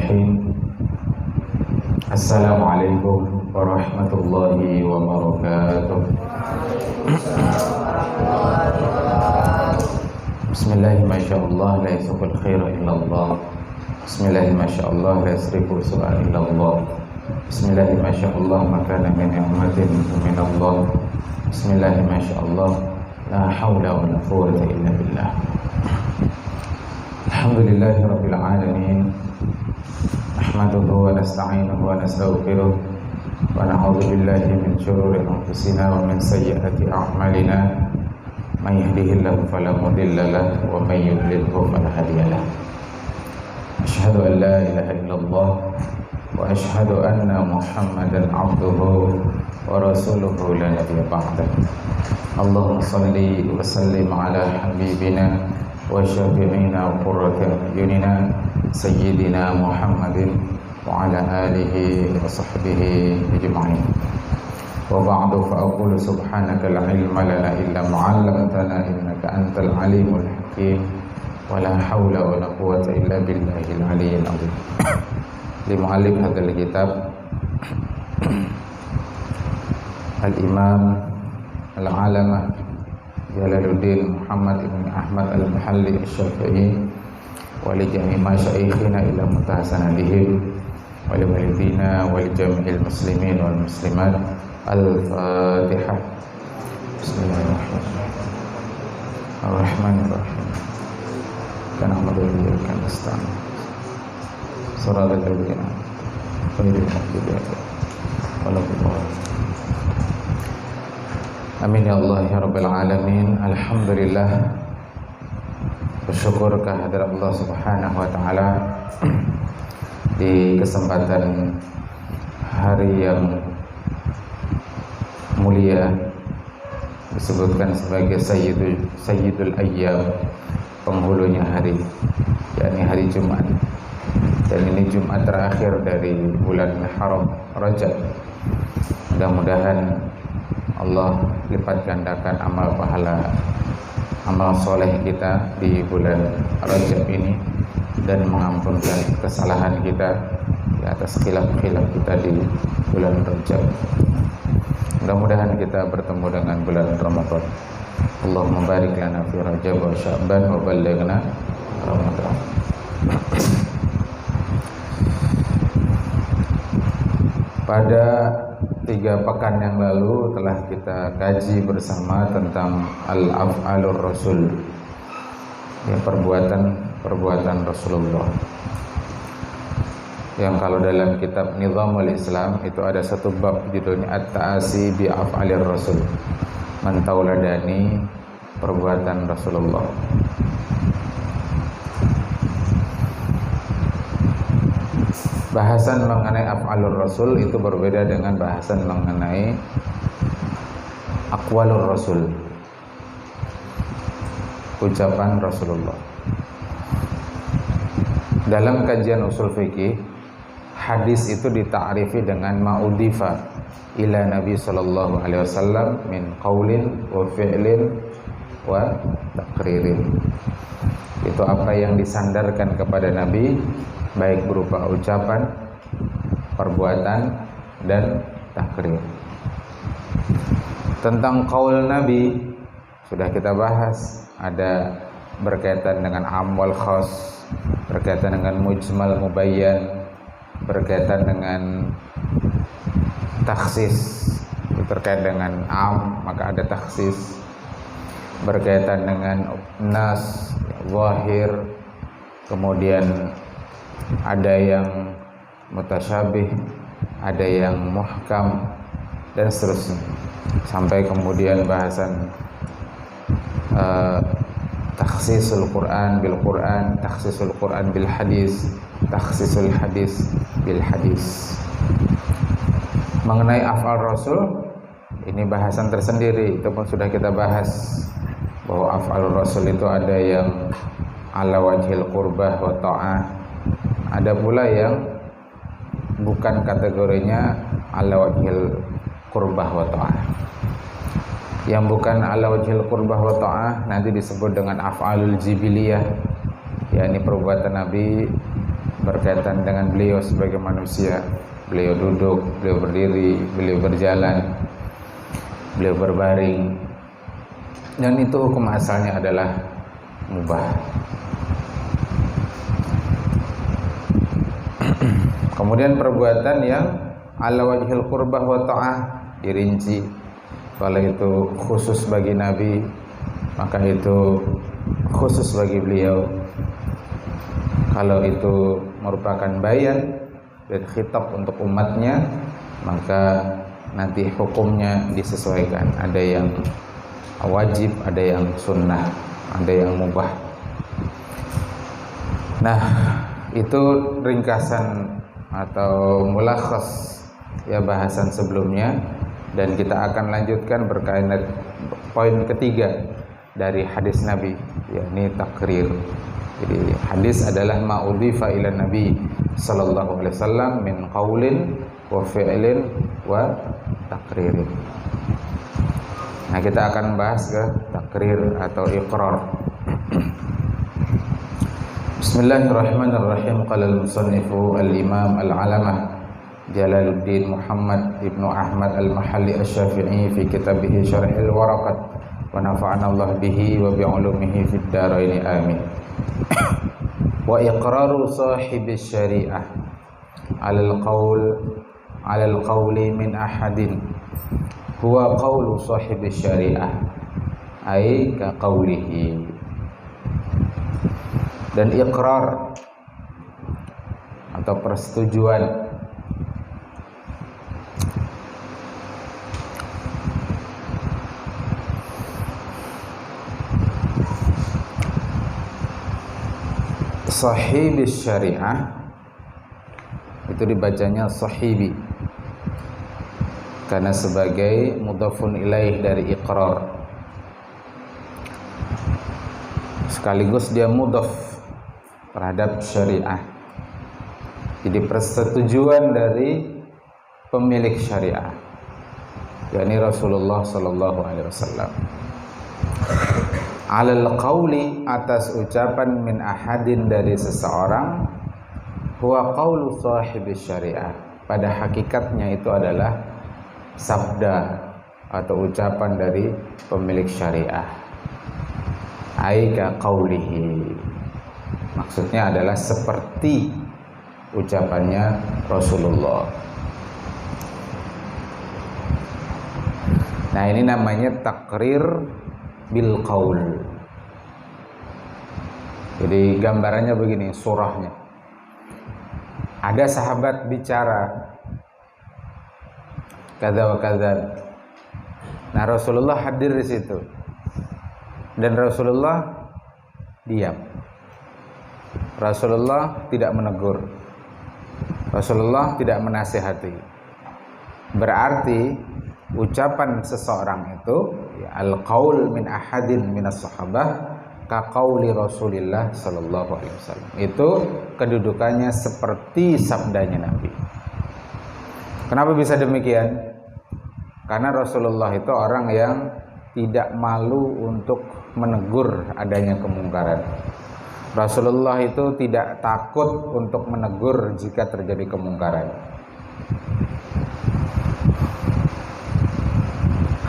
Bismillahirrahmanirrahim. Assalamualaikum warahmatullahi wabarakatuh. Bismillahirrahmanirrahim. Masyaallah la yasqul khaira illallah. Bismillahirrahmanirrahim. Masyaallah la yasrifu su'a illallah. Bismillahirrahmanirrahim. Masyaallah makana min ni'matin minallah. Bismillahirrahmanirrahim. Masyaallah la haula wa la quwwata illa billah. Alhamdulillahi rabbil alamin. Nahmaduhu wa nasta'inuhu wa nastaghfiruh wa na'udzu billahi min shururi anfusina wa min sayyiati a'malina. May yahdihillahu fala mudilla lahu wa may yudlilhu fala hadiya lahu. Asyhadu an la ilaha illallah wa asyhadu anna Muhammadan 'abduhu wa rasuluhu la nabiyya ba'dah. Allahumma shalli wa sallim ala habibina wa syafi'ina wa qurrati a'yunina sayyidina Muhammadin wa ala alihi wa sahbihi ajma'in. Wa ba'du fa aqulu subhanaka la ilma lana illa ma 'allamtana innaka antal alimul hakim wa la haula wa la quwwata illa billahil aliyyil azim. Li muallif hadzal kitab al-Imam al-Alamah Jalaluddin Muhammad ibn Ahmad al-Mahalli asy-Syafi'i wa li jami' masyaikhina ila mutahasanatihim wa li walidina wa li jami'il muslimin wal muslimat. Al-Fatihah. Bismillahirrahmanirrahim. Ar-Rahmanirrahim. Kana na'budu wa iyyaka nasta'in. Shiratal ladzina ghairil maghdubi 'alaihim waladdallin. Amin ya Allah ya Rabbil Alamin. Alhamdulillah, bersyukur kehadirat Allah Subhanahu wa Ta'ala di kesempatan hari yang mulia, disebutkan sebagai Sayyidul Ayyam, penghulunya hari, yakni hari Jumat. Dan ini Jumat terakhir dari bulan Haram Rajab. Mudah-mudahan Allah lipat gandakan amal pahala, amal soleh kita di bulan Rajab ini, dan mengampunkan kesalahan kita di atas khilaf-khilaf kita di bulan Rajab. Mudah-mudahan kita bertemu dengan bulan Ramadan. Allahumma barik lana fi Rajab wa Sya'ban wa ballighna Ramadan. Pada 3 pekan yang lalu telah kita kaji bersama tentang al-af'alur rasul, ya, perbuatan Rasulullah, yang kalau dalam kitab Nizamul Islam itu ada satu bab judulnya At-Ta'asi bi af'alir rasul, mentauladani perbuatan Rasulullah. Bahasan mengenai af'alur rasul itu berbeda dengan bahasan mengenai aqwalur rasul, ucapan Rasulullah. Dalam kajian usul fikih, hadis itu dita'rifi dengan ma'udifa ila Nabi sallallahu alaihi wasallam min qaulin wa fi'lin wa taqririn. Itu apa yang disandarkan kepada Nabi, baik berupa ucapan, perbuatan, dan takrir. Tentang qaul Nabi sudah kita bahas, ada berkaitan dengan am wal khas, berkaitan dengan mujmal mubayyan, berkaitan dengan takhsis, terkait dengan am maka ada takhsis, berkaitan dengan nas, zahir, kemudian ada yang mutasyabih, ada yang muhkam, dan seterusnya, sampai kemudian bahasan takhsisul Quran bil Quran, takhsisul Quran bil hadis, takhsisul hadis bil hadis. Mengenai af'al Rasul, ini bahasan tersendiri, itu pun sudah kita bahas bahwa af'al Rasul itu ada yang ala wajhil qurbah wa ta'ah, ada pula yang bukan kategorinya ala wajhil qurbah wa ta'ah. Yang bukan ala wajhil qurbah wa ta'ah nanti disebut dengan af'alul jibiliyah, yakni perbuatan Nabi berkaitan dengan beliau sebagai manusia. Beliau duduk, beliau berdiri, beliau berjalan, beliau berbaring, dan itu hukum asalnya adalah mubah. Kemudian perbuatan yang ala wajhil qurbah wa ta'ah dirinci. Kalau itu khusus bagi Nabi, maka itu khusus bagi beliau. Kalau itu merupakan bayan dan khitab untuk umatnya, maka nanti hukumnya disesuaikan. Ada yang wajib, ada yang sunnah, ada yang mubah. Nah, itu ringkasan atau mulakhas ya bahasan sebelumnya, dan kita akan lanjutkan berkaitan poin ketiga dari hadis Nabi, yakni takrir. Jadi hadis adalah ma'udhifa ila Nabi sallallahu alaihi wasallam min qaulin wa fi'lin wa takririn. Nah, kita akan bahas ke takrir atau iqrar. Bismillahirrahmanirrahim. Qala al-musannifu al-imam al-alamah Jalaluddin Muhammad ibnu Ahmad al-Mahalli asy-Syafi'i fi kitabih Syarhil Waraqat wa nafa'ana Allah bihi wa bi'ulumihi fid dharain amin. Wa iqraru sahibis syari'ah 'alal qawli min ahadin huwa qawlu sahibis syari'ah ay ka qawlihi. Dan iqrar atau persetujuan sahibis syariah itu dibacanya sahibi karena sebagai mudhafun ilaih dari iqrar, sekaligus dia mudhaf terhadap syariah. Jadi persetujuan dari pemilik syariah, yakni Rasulullah sallallahu alaihi wasallam. Alal qauli, atas ucapan min ahadin dari seseorang, huwa qaulu sahibis syariah, pada hakikatnya itu adalah sabda atau ucapan dari pemilik syariah. Aika qaulihi, maksudnya adalah seperti ucapannya Rasulullah. Nah, ini namanya takrir bil qaul. Jadi gambarannya begini, surahnya. Ada sahabat bicara kadza wa kadza. Nah, Rasulullah hadir di situ. Dan Rasulullah diam. Rasulullah tidak menegur. Rasulullah tidak menasihati. Berarti ucapan seseorang itu ya, al-qaul min ahadin minas sahabah ka qauli Rasulillah sallallahu alaihi wasallam. Itu kedudukannya seperti sabdanya Nabi. Kenapa bisa demikian? Karena Rasulullah itu orang yang tidak malu untuk menegur adanya kemungkaran. Rasulullah itu tidak takut untuk menegur jika terjadi kemungkaran.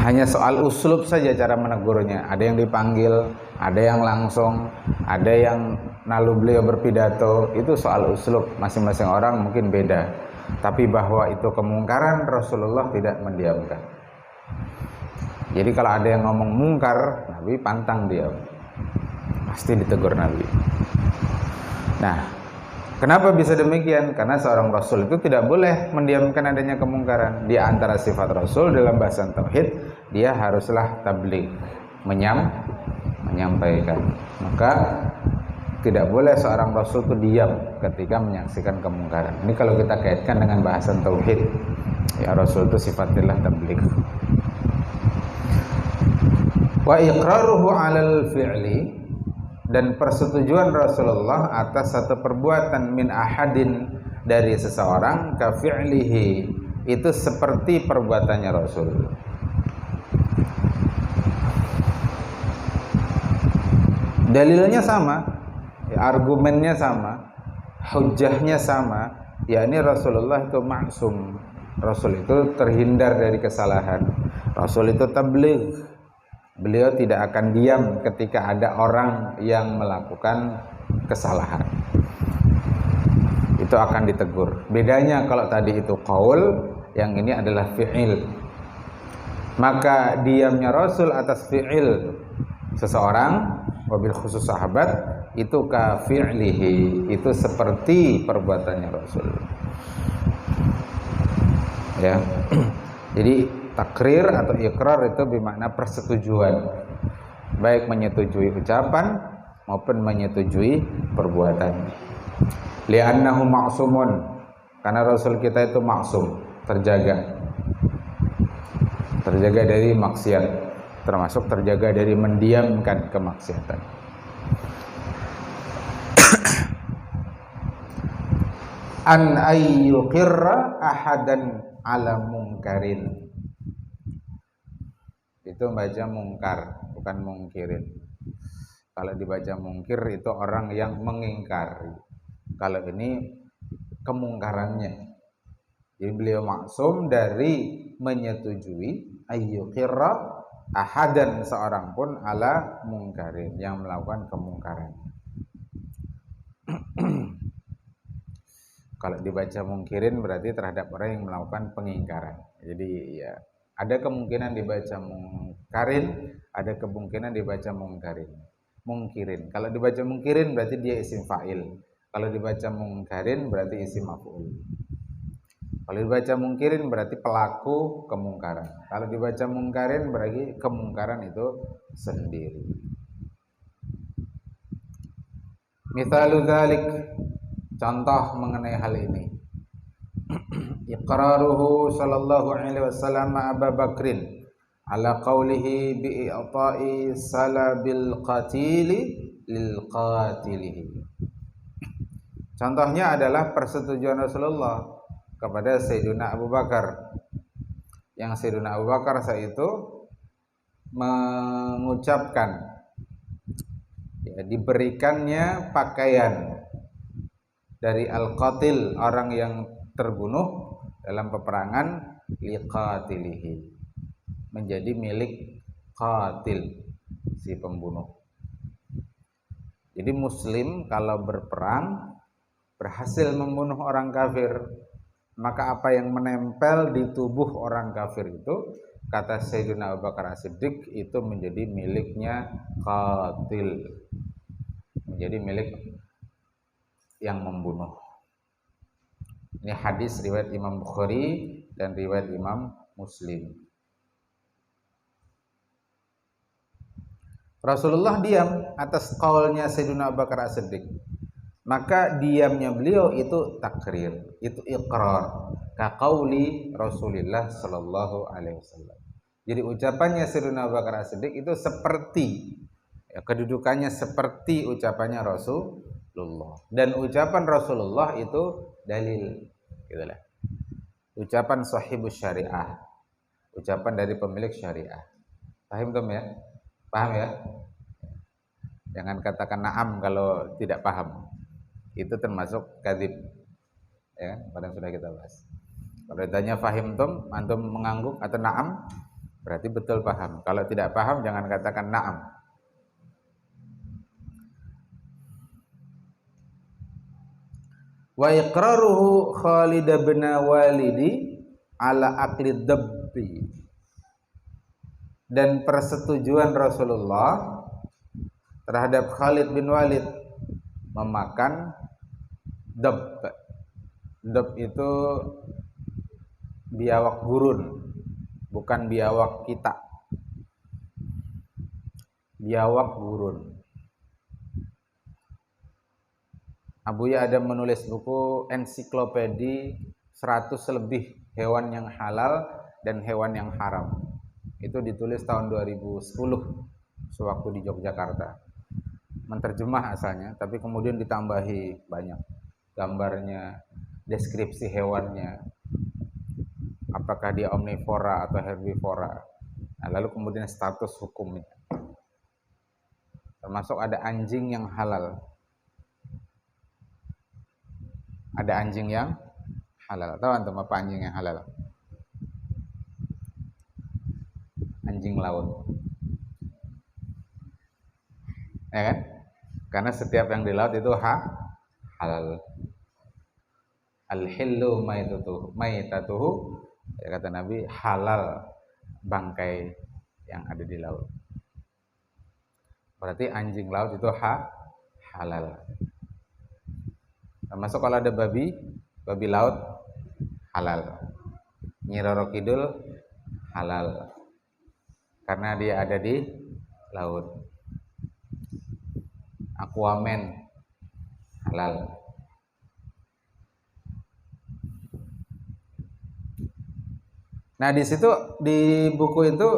Hanya soal uslub saja cara menegurnya. Ada yang dipanggil, ada yang langsung, ada yang lalu beliau berpidato. Itu soal uslub, masing-masing orang mungkin beda. Tapi bahwa itu kemungkaran, Rasulullah tidak mendiamkan. Jadi kalau ada yang ngomong mungkar, Nabi pantang diam. Pasti ditegur Nabi. Nah, kenapa bisa demikian? Karena seorang Rasul itu tidak boleh mendiamkan adanya kemungkaran. Di antara sifat Rasul dalam bahasan tauhid, dia haruslah tabligh, menyampaikan. Maka tidak boleh seorang Rasul itu diam ketika menyaksikan kemungkaran. Ini kalau kita kaitkan dengan bahasan tauhid, ya Rasul itu sifatnya tabligh. Wa iqraruhu 'alal fi'li, dan persetujuan Rasulullah atas satu perbuatan min ahadin dari seseorang ka fi'lihi, itu seperti perbuatannya Rasul. Dalilnya sama, ya, argumennya sama, hujjahnya sama, yakni Rasulullah itu maksum. Rasul itu terhindar dari kesalahan. Rasul itu tabligh. Beliau tidak akan diam ketika ada orang yang melakukan kesalahan. Itu akan ditegur. Bedanya kalau tadi itu qaul, yang ini adalah fi'il. Maka diamnya Rasul atas fi'il seseorang, wabil khusus sahabat, itu ka fi'lihi, itu seperti perbuatannya Rasul. Ya. Jadi takrir atau ikrar itu bermakna persetujuan, baik menyetujui ucapan maupun menyetujui perbuatan. Li'annahu ma'sumun, karena Rasul kita itu maksum, terjaga dari maksiat, termasuk terjaga dari mendiamkan kemaksiatan. An ayyuqirra ahadan ala mungkarin, itu baca mungkar, bukan mungkirin. Kalau dibaca mungkir itu orang yang mengingkari. Kalau ini kemungkarannya. Jadi beliau maksum dari menyetujui ayyuqirra ahadan, seorang pun ala mungkarin, yang melakukan kemungkaran. Kalau dibaca mungkirin berarti terhadap orang yang melakukan pengingkaran. Jadi ya, ada kemungkinan dibaca mungkarin, ada kemungkinan dibaca mungkarin. Mungkirin. Kalau dibaca mungkirin berarti dia isim fa'il. Kalau dibaca mungkarin berarti isim maf'ul. Kalau dibaca mungkirin berarti pelaku kemungkaran. Kalau dibaca mungkarin berarti kemungkaran itu sendiri. Mithalu dzalik, contoh mengenai hal ini. Iqraruhu sallallahu alaihi wasallam Abu Bakrin ala qawlihi bi'ita'i salabil qatili lil qatilihi. Contohnya adalah persetujuan Rasulullah kepada Sayyidina Abu Bakar, yang Sayyidina Abu Bakar saat itu mengucapkan, ya, diberikannya pakaian dari al-qatil, orang yang terbunuh dalam peperangan, liqatilihi, menjadi milik qatil, si pembunuh. Jadi muslim kalau berperang berhasil membunuh orang kafir, maka apa yang menempel di tubuh orang kafir itu, kata Sayyidina Abu Bakar As-Siddiq, itu menjadi miliknya qatil, menjadi milik yang membunuh. Ini hadis riwayat Imam Bukhari dan riwayat Imam Muslim. Rasulullah diam atas qaulnya Sayyidina Abu Bakar As-Siddiq. Maka diamnya beliau itu takrir, itu iqrar, ka qauli Rasulullah sallallahu alaihi wasallam. Jadi ucapannya Sayyidina Abu Bakar As-Siddiq itu seperti, ya, kedudukannya seperti ucapannya Rasulullah. Dan ucapan Rasulullah itu dalil, gitulah. Ucapan sahibus syariah, ucapan dari pemilik syariah. Paham tuh ya? Paham ya? Jangan katakan na'am kalau tidak paham. Itu termasuk kadzib, ya, pada yang sudah kita bahas. Kalau ditanya fahim tum, antum mengangguk atau na'am, berarti betul paham. Kalau tidak paham jangan katakan na'am. Wa iqraruhu Khalid bin Walidi ala akli dabbi, dan persetujuan Rasulullah terhadap Khalid bin Walid memakan dab. Dab itu biawak gurun, bukan biawak kita. Biawak gurun. Abu Ya Adam menulis buku ensiklopedi 100 lebih hewan yang halal dan hewan yang haram. Itu ditulis tahun 2010 sewaktu di Yogyakarta. Menterjemah asalnya, tapi kemudian ditambahi banyak gambarnya, deskripsi hewannya, apakah dia omnivora atau herbivora. Nah, lalu kemudian status hukumnya, termasuk ada anjing yang halal. Ada anjing yang halal. Tahu antum apa anjing yang halal? Anjing laut. Ya kan? Karena setiap yang di laut itu halal. Al-hillu maitatuhu, ya kata Nabi, halal bangkai yang ada di laut. Berarti anjing laut itu halal. Termasuk kalau ada babi laut halal. Nyi Roro Kidul halal. Karena dia ada di laut. Aquaman halal. Nah, di situ di buku itu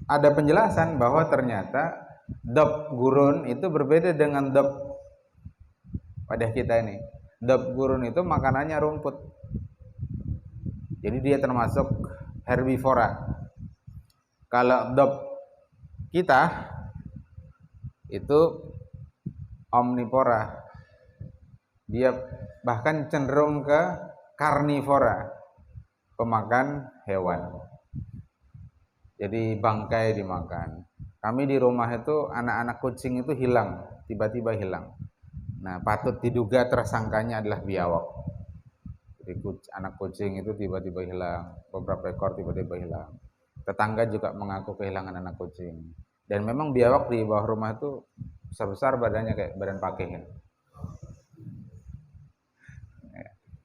ada penjelasan bahwa ternyata dop gurun itu berbeda dengan dop pada kita ini. Dop gurun itu makanannya rumput. Jadi dia termasuk herbivora. Kalau dop kita itu omnivora. Dia bahkan cenderung ke karnivora, pemakan hewan. Jadi bangkai dimakan. Kami di rumah itu anak-anak kucing itu hilang, tiba-tiba hilang. Nah, patut diduga tersangkanya adalah biawak. Jadi anak kucing itu tiba-tiba hilang, beberapa ekor tiba-tiba hilang. Tetangga juga mengaku kehilangan anak kucing. Dan memang biawak di bawah rumah itu besar-besar badannya kayak badan pakehin.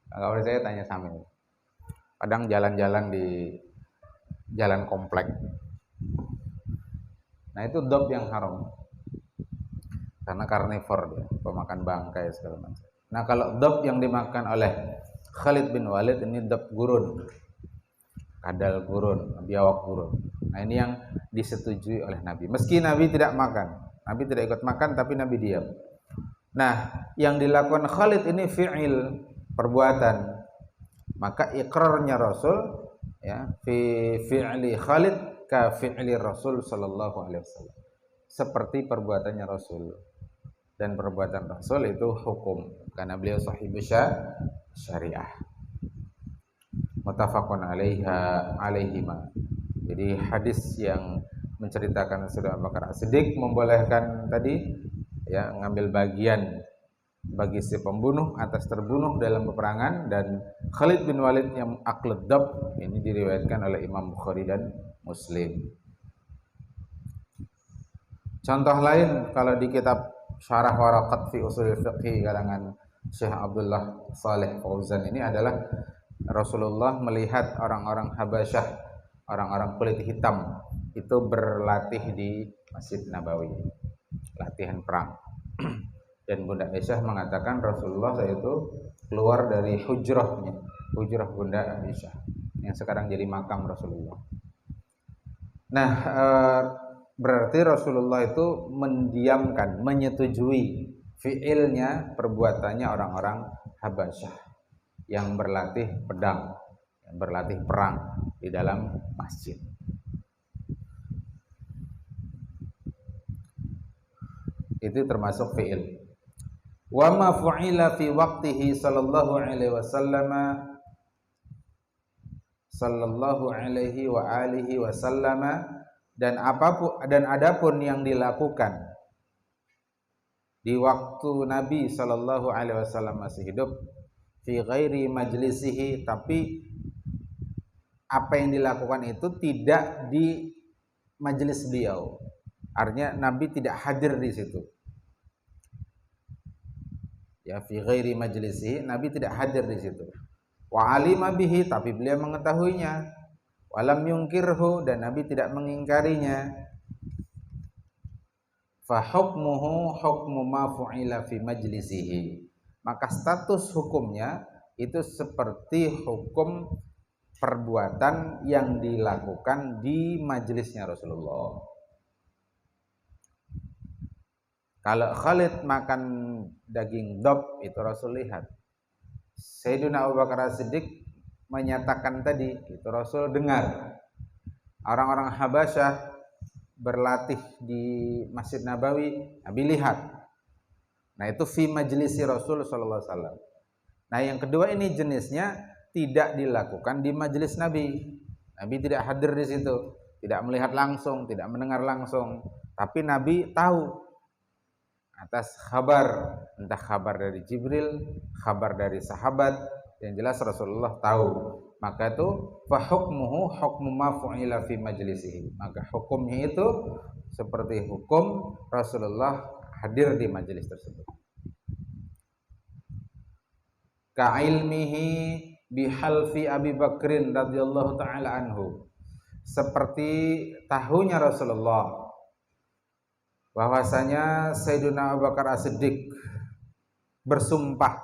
Kalau saya tanya Samil. Kadang jalan-jalan di jalan komplek. Nah, itu dop yang haram. Karena karnivor dia, pemakan bangkai segala macam. Nah, kalau dop yang dimakan oleh Khalid bin Walid ini dop gurun. Kadal gurun, biawak gurun. Nah, ini yang disetujui oleh Nabi. Meski Nabi tidak makan. Nabi tidak ikut makan tapi Nabi diam. Nah, yang dilakukan Khalid ini fi'il, perbuatan. Maka ikrarnya Rasul ya fi'li Khalid ka fi'li Rasul sallallahu alaihi wasallam. Seperti perbuatannya Rasul. Dan perbuatan Rasul itu hukum karena beliau sahibu syariah. Muttafaqun alaihima. Jadi hadis yang menceritakan Sayyidina Abu Bakar As-Siddiq membolehkan tadi ya ngambil bagian bagi si pembunuh atas terbunuh dalam peperangan, dan Khalid bin Walid yang aklud dab ini diriwayatkan oleh Imam Bukhari dan Muslim. Contoh lain kalau di kitab Syarah Waraqat fi Ushul Fiqh karangan Syekh Abdullah Saleh Fauzan ini adalah Rasulullah melihat orang-orang Habasyah, orang-orang kulit hitam itu berlatih di Masjid Nabawi, latihan perang. Dan Bunda Aisyah mengatakan Rasulullah saya itu keluar dari hujrah Bunda Aisyah yang sekarang jadi makam Rasulullah. Nah, berarti Rasulullah itu mendiamkan, menyetujui fiilnya, perbuatannya orang-orang Habasyah yang berlatih pedang, yang berlatih perang di dalam masjid. Itu termasuk fiil. Wa ma fu'ila fi waqtihi sallallahu alaihi wasallam sallallahu alaihi wa alihi wasallam, dan adapun yang dilakukan di waktu Nabi sallallahu alaihi wasallam masih hidup fi ghairi majlisihi, tapi apa yang dilakukan itu tidak di majelis beliau. Artinya Nabi tidak hadir di situ. Ya, fi ghairi majlisihi, Nabi tidak hadir di situ. Wa alima bihi, tapi beliau mengetahuinya. Walam yungkirhu, dan Nabi tidak mengingkarinya. Fa hukmuhu hukmu ma fu'ila fi majlisihi, maka status hukumnya itu seperti hukum perbuatan yang dilakukan di majelisnya Rasulullah. Kalau Khalid makan daging dob itu Rasul lihat. Sayyidina Abu Bakar As-Siddiq menyatakan tadi, itu Rasul dengar. Orang-orang Habasyah berlatih di Masjid Nabawi, Nabi lihat. Nah, itu fi majlisi Rasul sallallahu alaihi wasallam. Nah, yang kedua ini jenisnya tidak dilakukan di majelis Nabi. Nabi tidak hadir di situ, tidak melihat langsung, tidak mendengar langsung, tapi Nabi tahu atas kabar, entah kabar dari Jibril, kabar dari sahabat, yang jelas Rasulullah tahu. Maka itu fa hukmuhu hukmu ma fu'ila fi majlisihi. Maka hukumnya itu seperti hukum Rasulullah hadir di majelis tersebut. Ka ilmihi bihalfi Abi Bakrin radhiyallahu taala anhu. Seperti tahunya Rasulullah bahwasanya Sayyidina Abu Bakar As-Siddiq bersumpah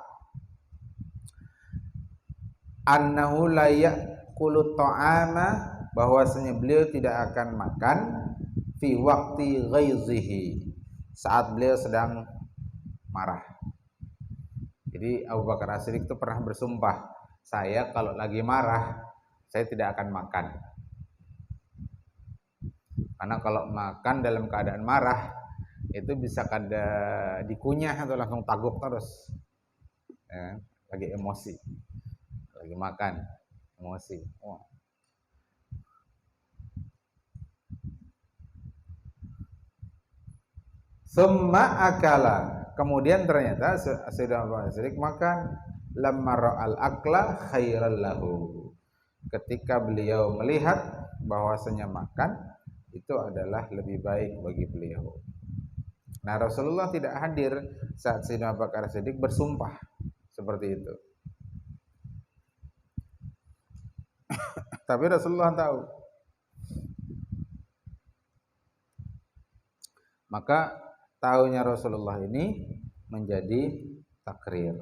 annahu la ya'kulu ta'ama, bahwasanya beliau tidak akan makan fi waqti ghaizihi, saat beliau sedang marah. Jadi Abu Bakar As-Siddiq itu pernah bersumpah, saya kalau lagi marah saya tidak akan makan. Karena kalau makan dalam keadaan marah itu bisa kada dikunyah atau langsung taguk terus. Ya, lagi emosi. Lagi makan, emosi. Oh. Summa akala, kemudian ternyata Sayyidina Abu Bakar As-Siddiq makan. Lamma ra'al akla khairal lahu, ketika beliau melihat bahwasanya makan itu adalah lebih baik bagi beliau. Nah, Rasulullah tidak hadir saat Sayyidina Abu Bakar As-Siddiq bersumpah seperti itu. Tapi Rasulullah tahu. Maka tahunya Rasulullah ini menjadi takrir.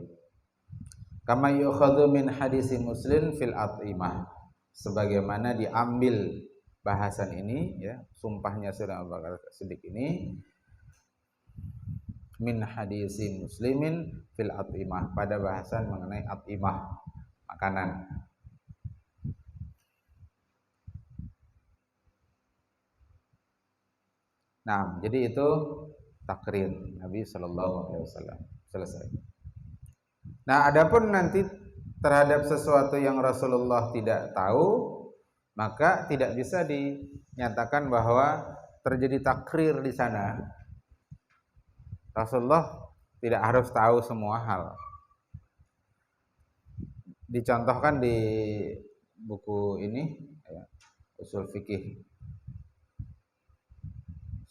Kama yukhadhu min hadisi Muslim fil at'imah, sebagaimana diambil bahasan ini, ya, sumpahnya Sayyidina Abu Bakar Siddiq ini min hadisi Muslimin fil at'imah, pada bahasan mengenai at'imah, makanan. Nah, jadi itu takrir Nabi Shallallahu Alaihi Wasallam. Selesai. Nah, adapun nanti terhadap sesuatu yang Rasulullah tidak tahu, maka tidak bisa dinyatakan bahwa terjadi takrir di sana. Rasulullah tidak harus tahu semua hal. Dicontohkan di buku ini, ya, Usul Fikih,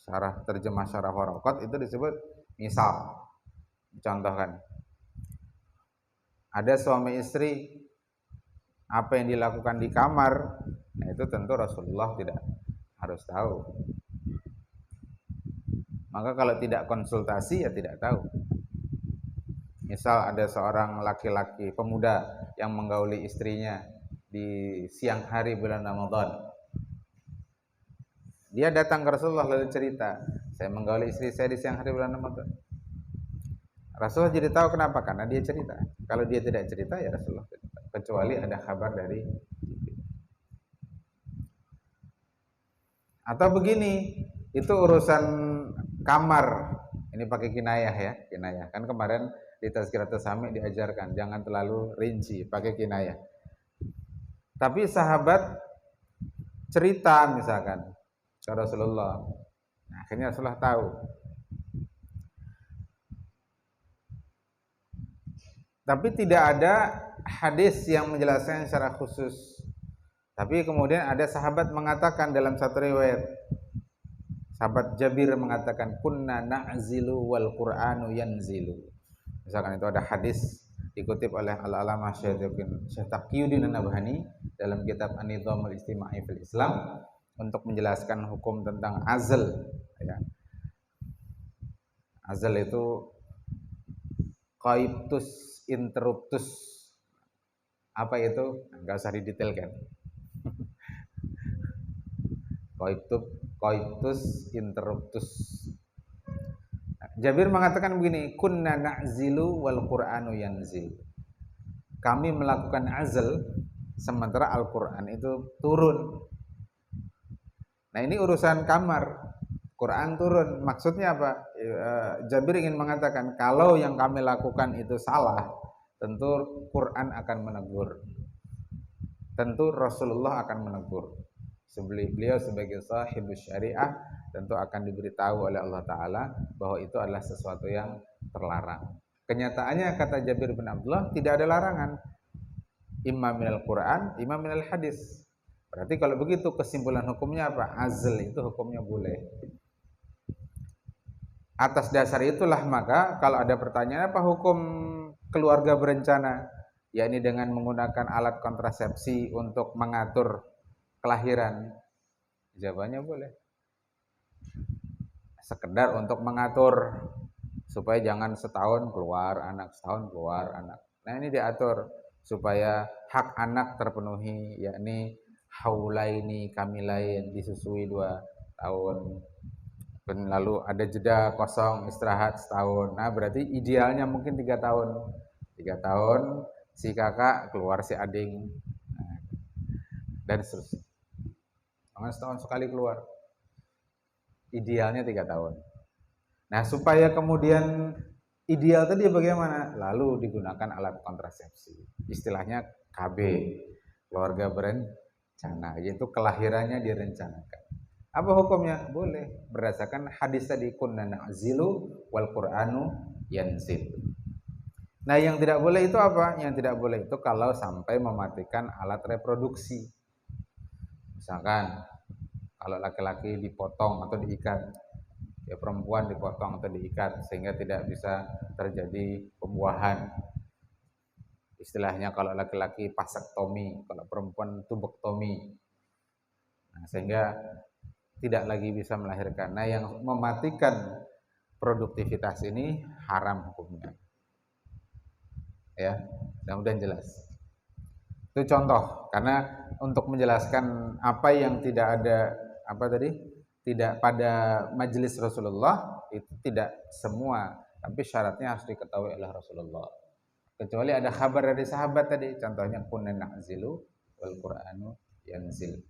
syarah terjemah syarah Waraqat, itu disebut misal. Dicontohkan, ada suami istri, apa yang dilakukan di kamar, nah itu tentu Rasulullah tidak harus tahu. Maka kalau tidak konsultasi ya tidak tahu. Misal ada seorang laki-laki pemuda yang menggauli istrinya di siang hari bulan Ramadan. Dia datang ke Rasulullah lalu cerita, saya menggauli istri saya di siang hari bulan Ramadan. Rasulullah jadi tahu kenapa, karena dia cerita. Kalau dia tidak cerita ya Rasulullah tidak tahu, kecuali ada kabar dari Jibril. Atau begini, itu urusan kamar. Ini pakai kinayah ya, kinayah. Kan kemarin di Tazkiratus Sami diajarkan jangan terlalu rinci, pakai kinayah. Tapi sahabat cerita misalkan ke Rasulullah. Nah, akhirnya Rasulullah tahu. Tapi tidak ada hadis yang menjelaskan secara khusus. Tapi kemudian ada sahabat mengatakan dalam satu riwayat, sahabat Jabir mengatakan, kunna na'zilu wal Qur'anu yanzilu. Misalkan itu ada hadis dikutip oleh Al-Alamah Syekh Taqiyuddin An-Nabhani dalam kitab An-Nidhamul Istima'i fil Islam untuk menjelaskan hukum tentang azl, ya. Azl itu qaiptus interruptus. Apa itu? Enggak usah didetailkan. Qaiptus interruptus. Jabir mengatakan begini, kunna na'zilu wal Qur'anu yanzil. Kami melakukan azl sementara Al-Qur'an itu turun. Nah, ini urusan kamar. Quran turun. Maksudnya apa? Jabir ingin mengatakan kalau yang kami lakukan itu salah, tentu Quran akan menegur. Tentu Rasulullah akan menegur. Beliau sebagai sahibus syariah tentu akan diberitahu oleh Allah Ta'ala bahwa itu adalah sesuatu yang terlarang. Kenyataannya kata Jabir bin Abdullah tidak ada larangan. Imma minal Quran, imma minal hadis. Berarti kalau begitu kesimpulan hukumnya apa? Azl itu hukumnya boleh. Atas dasar itulah maka kalau ada pertanyaan apa hukum keluarga berencana, yakni dengan menggunakan alat kontrasepsi untuk mengatur kelahiran, jawabannya boleh. Sekedar untuk mengatur supaya jangan setahun keluar anak, setahun keluar anak. Nah ini diatur supaya hak anak terpenuhi, yakni haulaini kamilain, disusui 2 tahun. Dan lalu ada jeda kosong istirahat setahun. Nah berarti idealnya mungkin 3 tahun. 3 tahun si kakak keluar si ading, nah, dan seterusnya. Setahun sekali keluar. Idealnya 3 tahun. Nah supaya kemudian ideal tadi bagaimana? Lalu digunakan alat kontrasepsi. Istilahnya KB, keluarga berencana, yaitu kelahirannya direncanakan. Apa hukumnya? Boleh, berdasarkan hadis tadi, kunna na'zilu wal Qur'anu yanzil. Nah yang tidak boleh itu apa? Yang tidak boleh itu kalau sampai mematikan alat reproduksi. Misalkan kalau laki-laki dipotong atau diikat, ya perempuan dipotong atau diikat sehingga tidak bisa terjadi pembuahan. Istilahnya kalau laki-laki vasektomi, kalau perempuan tubektomi. Nah, sehingga tidak lagi bisa melahirkan. Nah yang mematikan produktivitas ini haram hukumnya. Ya, mudah-mudahan jelas. Itu contoh, karena untuk menjelaskan apa yang tidak ada, tidak pada majelis Rasulullah, itu tidak semua, tapi syaratnya harus diketahui oleh Rasulullah. Kecuali ada kabar dari sahabat tadi, contohnya kunna na'zilu wal Qur'anu yanzil.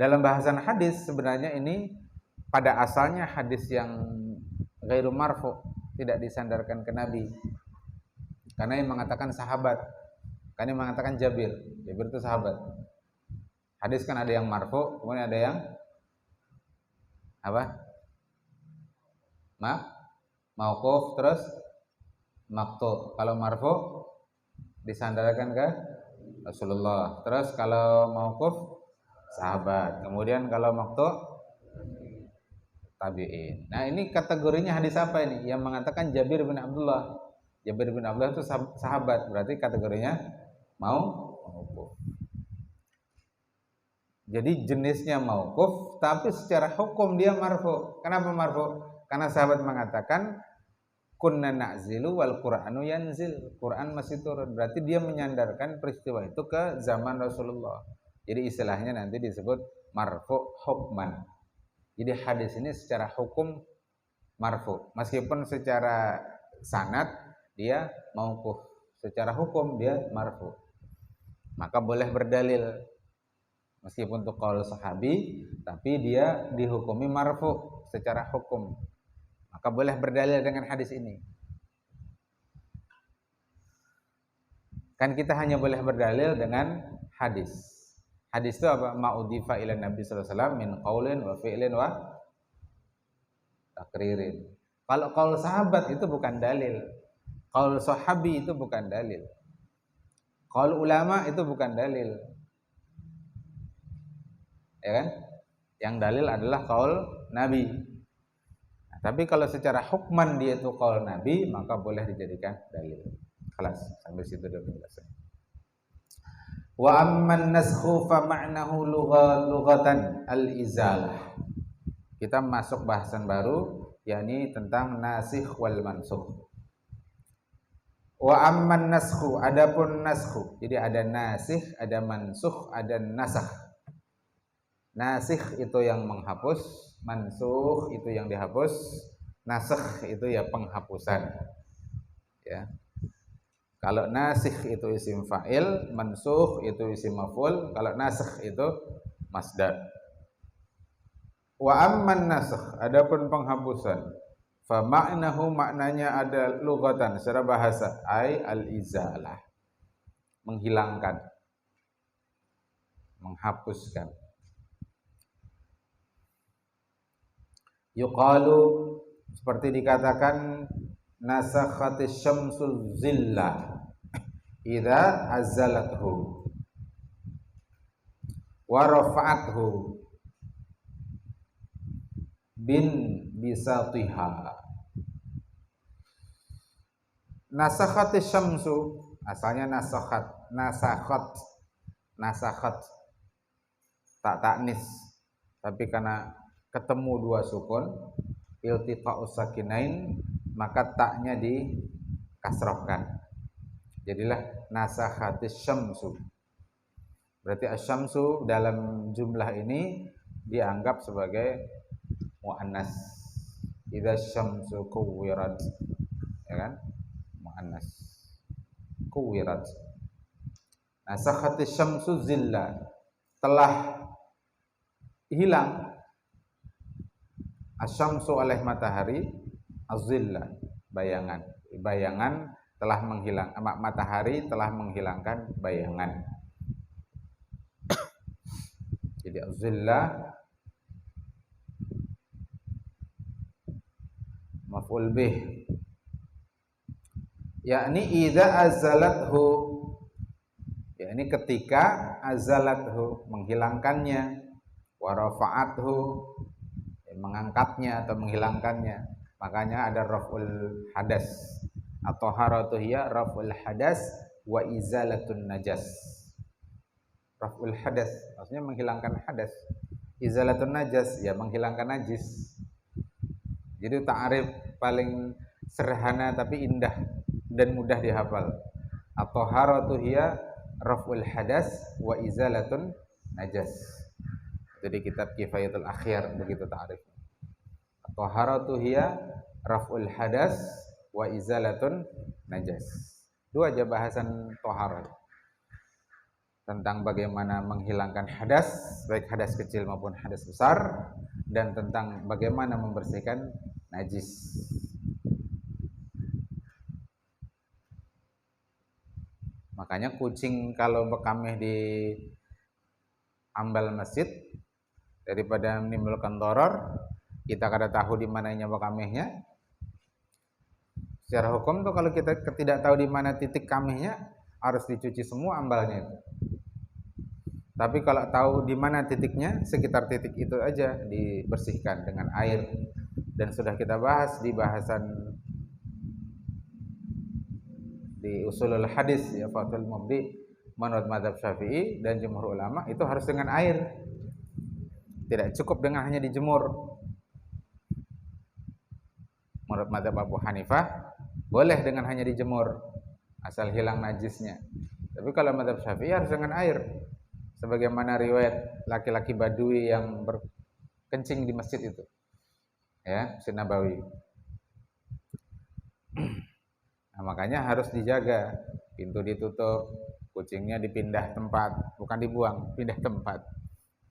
Dalam bahasan hadis sebenarnya ini pada asalnya hadis yang ghairu marfu, tidak disandarkan ke Nabi. Karena yang mengatakan sahabat, karena yang mengatakan Jabir itu sahabat. Hadis kan ada yang marfu, kemudian ada yang apa? Mauquf, terus maqtu. Kalau marfu disandarkan ke Rasulullah. Terus kalau mauquf sahabat. Kemudian kalau maqtu tabi'in. Nah, ini kategorinya hadis apa ini? Yang mengatakan Jabir bin Abdullah. Jabir bin Abdullah itu sahabat, berarti kategorinya mauquf. Jadi jenisnya mauquf, tapi secara hukum dia marfu. Kenapa marfu? Karena sahabat mengatakan kunna na'zilu wal Qur'anu yanzil. Quran masih turun. Berarti dia menyandarkan peristiwa itu ke zaman Rasulullah. Jadi istilahnya nanti disebut marfu hukman. Jadi hadis ini secara hukum marfu. Meskipun secara sanad dia mauquf, secara hukum dia marfu. Maka boleh berdalil meskipun itu qaul sahabi, tapi dia dihukumi marfu secara hukum. Maka boleh berdalil dengan hadis ini. Kan kita hanya boleh berdalil dengan hadis. Hadis itu apa? Ma'udifa ila Nabi sallallahu alaihi wasallam min qaulin wa fi'lin wa takririn. Kalau qaul sahabat itu bukan dalil. Qaul sahabi itu bukan dalil. Qaul ulama itu bukan dalil. Ya kan? Yang dalil adalah qaul Nabi. Nah, tapi kalau secara hukman dia itu qaul Nabi, maka boleh dijadikan dalil. Kelas sampai situ dulu penjelasan. Wa amman naskhu fa ma'nahu lughatan al-izalah. Kita masuk bahasan baru, yakni tentang nasikh wal mansukh. Wa amman naskhu, adapun naskhu. Jadi ada nasikh, ada mansukh, ada nasakh. Nasikh itu yang menghapus, mansukh itu yang dihapus, nasakh itu ya penghapusan. Ya. Kalau nasikh itu isim fa'il, mansukh itu isim maf'ul, kalau nasakh itu masdar. Wa amman nasakh, adapun penghapusan, Fa ma'nahu, maknanya ada lughatan secara bahasa, ai al-izalah, menghilangkan, menghapuskan. Yuqalu, seperti dikatakan, nasakhatis syamsul zillah idza azzalathu wa rafa'athu bin bisatiha. Nasakhatis syamsu, asalnya nasakhat tak taknis, tapi karena ketemu dua sukun iltiqa'us sakinain, maka taknya dikasrohkan, jadilah nasakhatis syamsu. Berarti asyamsu dalam jumlah ini dianggap sebagai muannas. Idza syamsu kuwirat, ya kan, muannas, kuwirat. Nasakhatis syamsu zilla, telah hilang asyamsu oleh matahari, azillah bayangan, bayangan telah menghilang, matahari telah menghilangkan bayangan. Jadi azillah maf'ul bih, yakni idza azalathu, yakni ketika azalathu menghilangkannya, wa rafa'athu mengangkatnya atau menghilangkannya. Makanya ada raf'ul hadas, atau haratu hiya raf'ul hadas wa izalatun najas. Raf'ul hadas maksudnya menghilangkan hadas, izalatun najas ya menghilangkan najis. Jadi ta'rif paling sederhana tapi indah dan mudah dihafal. At-taharatu hiya raf'ul hadas wa izalatun najas. Jadi kitab Kifayatul Akhyar begitu ta'rif. At-taharatu hiya raf'ul hadas wa izalatun najas. Dua aja bahasan taharah, tentang bagaimana menghilangkan hadas, baik hadas kecil maupun hadas besar, dan tentang bagaimana membersihkan najis. Makanya kucing kalau bekamih di ambal masjid, daripada menimbulkan doror, kita kada tahu di mananya bekamihnya. Secara hukum tuh kalau kita tidak tahu di mana titik kamihnya, harus dicuci semua ambalnya itu. Tapi kalau tahu di mana titiknya, sekitar titik itu aja dibersihkan dengan air. Dan sudah kita bahas di bahasan di usulul hadis ya, Fathul Mubdi, menurut mazhab Syafi'i dan jumhur ulama itu harus dengan air. Tidak cukup dengan hanya dijemur. Menurut mazhab Abu Hanifah boleh dengan hanya dijemur asal hilang najisnya. Tapi kalau mazhab Syafi'i harus dengan air. Sebagaimana riwayat laki-laki Badui yang berkencing di masjid itu, ya, Masjid Nabawi. Nah, makanya harus dijaga, pintu ditutup, kucingnya dipindah tempat, bukan dibuang, pindah tempat.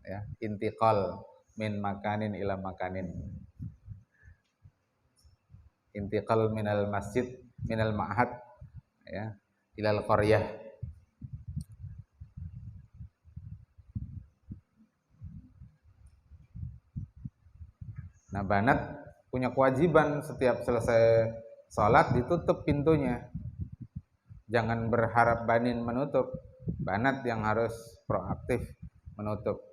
Ya, intiqal min makanin ila makanin. Intiqal minal masjid, minal ma'had, ya, ilal qaryah. Nah, banat punya kewajiban setiap selesai sholat ditutup pintunya. Jangan berharap banin menutup. Banat yang harus proaktif menutup.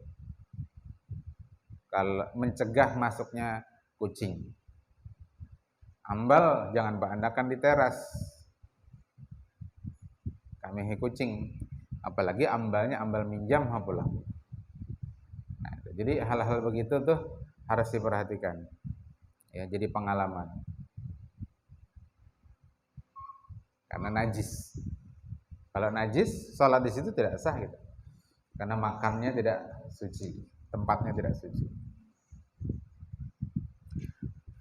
Kalau mencegah masuknya kucing. Ambal jangan berandakan di teras. Kami kucing. Apalagi ambalnya ambal minjam pulang. Nah, jadi hal-hal begitu tuh harus diperhatikan, ya, jadi pengalaman. Karena najis. Kalau najis, sholat di situ tidak sah gitu. Karena makannya tidak suci, tempatnya tidak suci.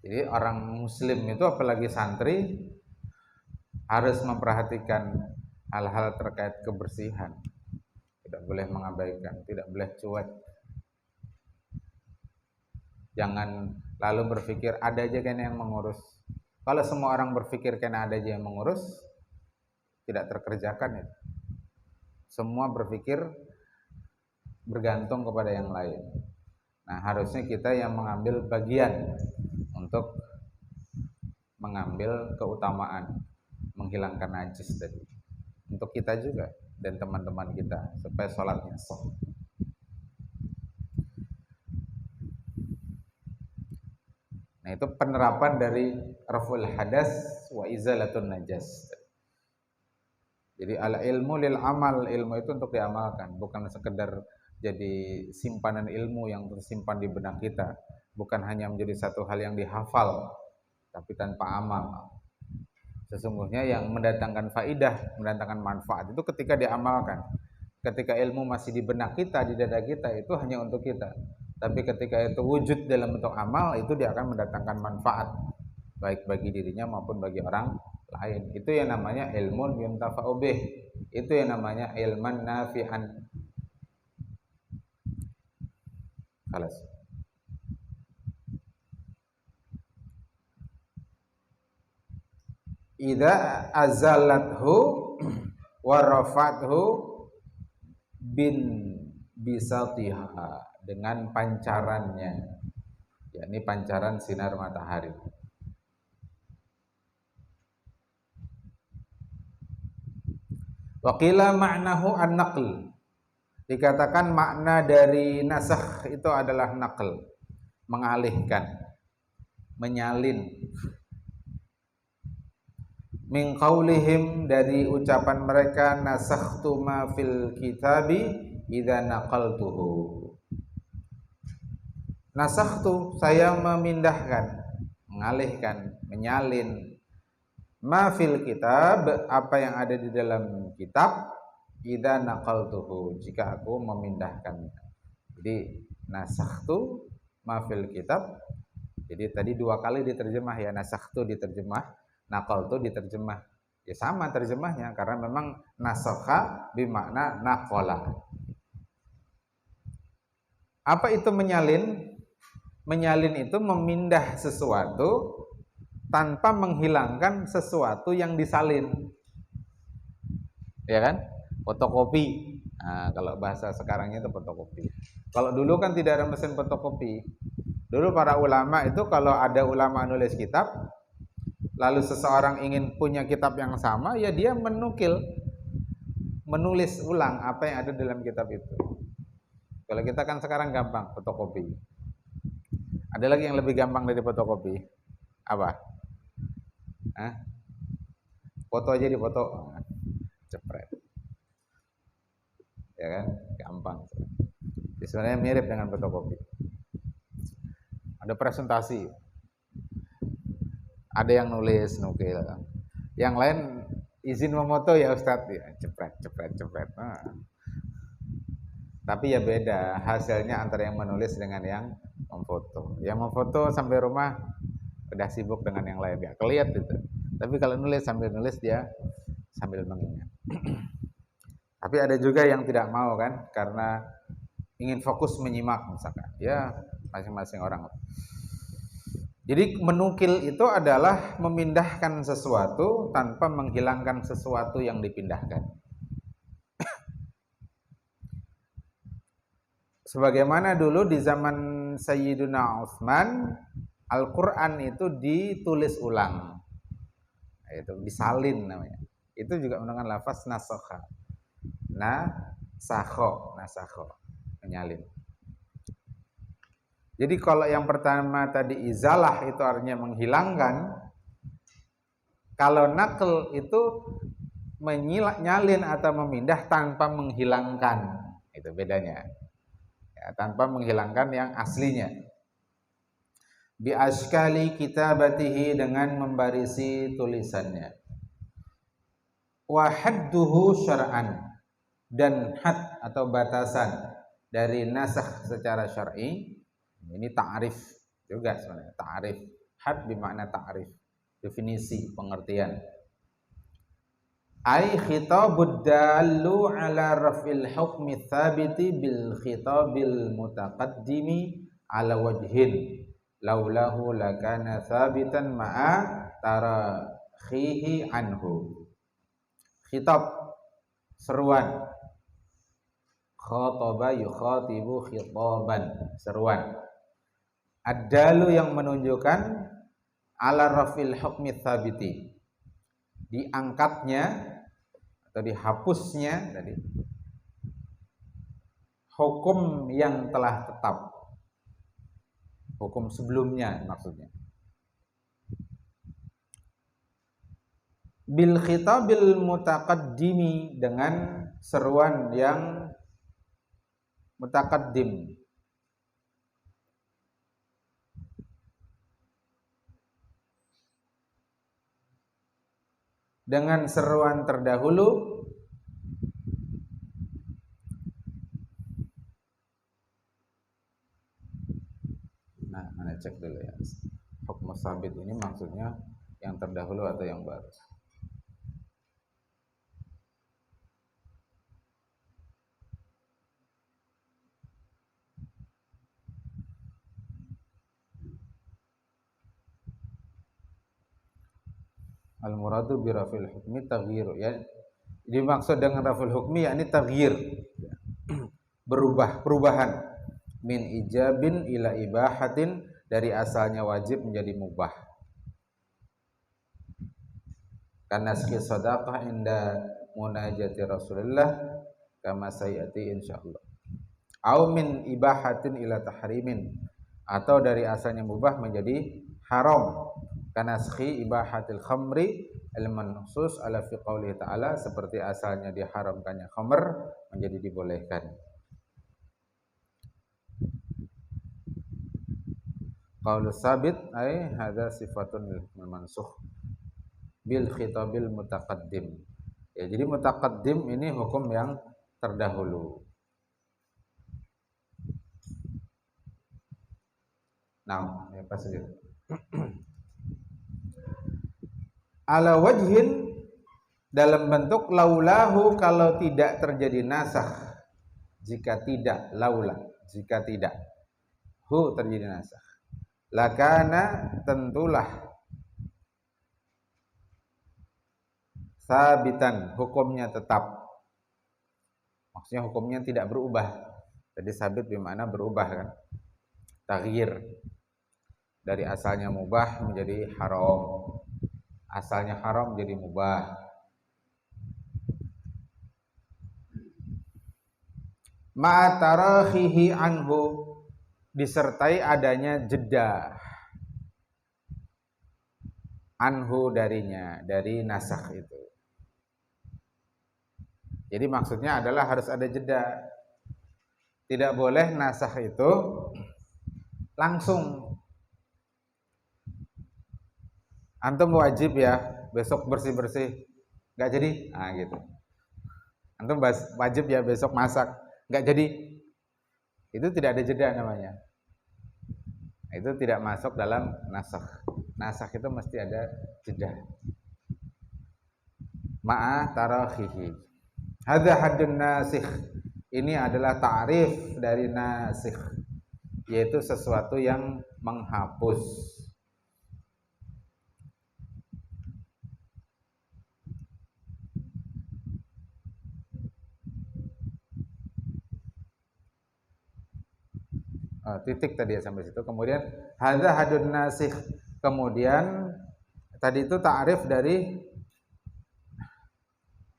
Jadi orang muslim itu apalagi santri harus memperhatikan hal-hal terkait kebersihan. Tidak boleh mengabaikan, tidak boleh cuek. Jangan lalu berpikir ada aja kan yang mengurus. Kalau semua orang berpikir karena ada aja yang mengurus, tidak terkerjakan itu. Semua berpikir bergantung kepada yang lain. Nah, harusnya kita yang mengambil bagian untuk mengambil keutamaan, menghilangkan najis tadi. Untuk kita juga dan teman-teman kita supaya sholatnya sah. Nah, itu penerapan dari raful hadas wa izalatun najas. Jadi al ilmu lil amal, ilmu itu untuk diamalkan, bukan sekedar jadi simpanan ilmu yang tersimpan di benak kita, bukan hanya menjadi satu hal yang dihafal tapi tanpa amal. Sesungguhnya yang mendatangkan faidah, mendatangkan manfaat itu ketika diamalkan. Ketika ilmu masih di benak kita, di dada kita, itu hanya untuk kita. Tapi ketika itu wujud dalam bentuk amal, itu dia akan mendatangkan manfaat baik bagi dirinya maupun bagi orang lain. Itu yang namanya ilmun yuntafa'u bih. Itu yang namanya ilman nafi'an. Kalas. Idza azalathu wa rafathu bin bisatiha, dengan pancarannya, yakni pancaran sinar matahari. Waqila ma'nahu an-naql, dikatakan makna dari nasakh itu adalah naql, mengalihkan, menyalin. Min qaulihim, dari ucapan mereka, nasakhtu ma fil kitabi idza naqaltuhu. Nasakhtu, saya memindahkan, mengalihkan, menyalin, ma fil kitab, apa yang ada di dalam kitab, idza naqaltuhu, jika aku memindahkannya. Jadi nasakhtu ma fil kitab. Jadi tadi dua kali diterjemah ya, nasakhtu diterjemah, naqal itu diterjemah, ya sama terjemahnya karena memang nasakha bermakna naqala. Apa itu menyalin? Menyalin itu memindah sesuatu tanpa menghilangkan sesuatu yang disalin, ya kan? Fotokopi. Nah, kalau bahasa sekarangnya itu fotokopi. Kalau dulu kan tidak ada mesin fotokopi. Dulu para ulama itu kalau ada ulama nulis kitab, lalu seseorang ingin punya kitab yang sama, ya dia menulis ulang apa yang ada dalam kitab itu. Kalau kita kan sekarang gampang, fotokopi. Ada lagi yang lebih gampang dari fotokopi. Apa? Hah? Foto aja di foto. Cepret. Ya kan? Gampang. Jadi sebenarnya mirip dengan fotokopi. Ada presentasi. Ada yang nulis, nukil. Yang lain izin memoto ya Ustadz, ya cepret. Nah. Tapi ya beda hasilnya antara yang menulis dengan yang memfoto. Yang memfoto sampai rumah udah sibuk dengan yang lain, gak kelihatan itu. Tapi kalau nulis sambil nulis dia sambil mengingat. Tapi ada juga yang tidak mau kan, karena ingin fokus menyimak misalkan. Ya masing-masing orang. Jadi menukil itu adalah memindahkan sesuatu tanpa menghilangkan sesuatu yang dipindahkan. Sebagaimana dulu di zaman Sayyiduna Utsman, Al-Quran itu ditulis ulang. Itu disalin namanya. Itu juga menggunakan lafaz nasakha. Nasakho, menyalin. Jadi kalau yang pertama tadi izalah itu artinya menghilangkan, kalau naql itu menyalin atau memindah tanpa menghilangkan, itu bedanya. Ya, tanpa menghilangkan yang aslinya. Bi ashkali kitabatihi, dengan membarisi tulisannya. Wa hadduhu syar'an, dan had atau batasan dari nasakh secara syar'i. Ini ta'rif juga sebenarnya. Ta'rif, had bermakna ta'rif, definisi, pengertian. Ai khitabud dallu ala raf'il hukmi tsabiti bil khitabil mutaqaddimi ala wajhin laulahu lakana tsabitan ma'a tarakhihi anhu. Khitab, seruan. Khataba yukhatibu khitaban, seruan. Ad-dalu yang menunjukkan ala rafil hukmi tsabiti, diangkatnya atau dihapusnya tadi hukum yang telah tetap, hukum sebelumnya maksudnya. Bil khitabil mutaqaddimi, dengan seruan yang mutaqaddim. Dengan seruan terdahulu mana cek dulu ya. Hukum sabit ini maksudnya yang terdahulu atau yang baru? Al-muradu bi rafil hukmi taghyir, ya. Dimaksud dengan rafil hukmi yakni taghyir, berubah, perubahan. Min ijabin ila ibahatin, dari asalnya wajib menjadi mubah. Karena sekir sadaqah inda munajati Rasulullah kama sayati insyaallah. Au min ibahatin ila tahrimin, atau dari asalnya mubah menjadi haram. Karena sekhi ibahatil khamri al-mansus ala fi qouli ta'ala, seperti asalnya diharamkannya khamr menjadi dibolehkan. Qaulu sabit ay hadza sifatun lil mansukh bil khitabil mutaqaddim. Ya, jadi mutaqaddim ini hukum yang terdahulu. Nah, ya pas gitu. Ala wajhin, dalam bentuk laulahu, kalau tidak terjadi nasakh. Jika tidak, laula, jika tidak, hu terjadi nasakh. Lakana, tentulah, sabitan, hukumnya tetap. Maksudnya hukumnya tidak berubah. Jadi sabit bermakna berubah kan. Taghyir, dari asalnya mubah menjadi haram, asalnya haram menjadi mubah. Ma'atarakhihi anhu, disertai adanya jeda anhu darinya, dari nasakh itu. Jadi maksudnya adalah harus ada jeda. Tidak boleh nasakh itu langsung. Antum wajib ya besok bersih-bersih, nggak jadi, nah gitu. Antum wajib ya besok masak, nggak jadi, itu tidak ada jeda namanya. Itu tidak masuk dalam nasakh. Nasakh itu mesti ada jeda. Ma'a tarakhihi. Hadza haddun nasikh. Ini adalah ta'rif dari nasikh, yaitu sesuatu yang menghapus. Titik tadi ya sampai situ. Kemudian hadza haddun nasikh. Kemudian tadi itu ta'rif dari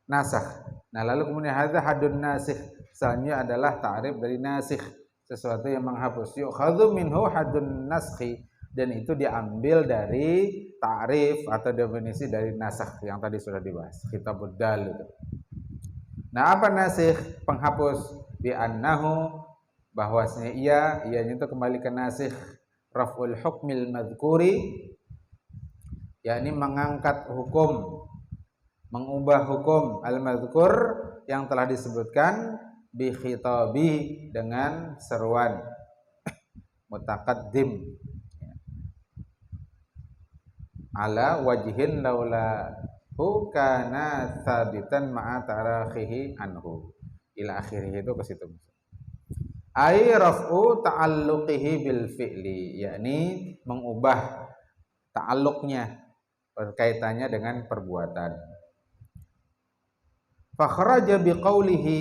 nasakh. Nah, lalu kemudian hadza haddun nasikh, selanjutnya adalah ta'rif dari nasikh, sesuatu yang menghapus. Yukhadhu minhu haddun naskhi, dan itu diambil dari ta'rif atau definisi dari nasakh yang tadi sudah dibahas, Kitabud Dal itu. Nah, apa nasikh? Penghapus. Bi annahu, bahwasanya ianya itu kembali ke nasikh, raf'ul hukmil madhkuri, yakni mengangkat hukum, mengubah hukum al-madhkur yang telah disebutkan, bi khitabi, dengan seruan mutaqaddim, ala wajhin laulahu kana tsabitan ma'a tarakhihi anhu, ila akhirih, itu ke situ. Ai raf'u ta'alluqihi bil fi'li, yakni mengubah ta'alluqnya, berkaitannya dengan perbuatan. Fakhraja biqaulihi,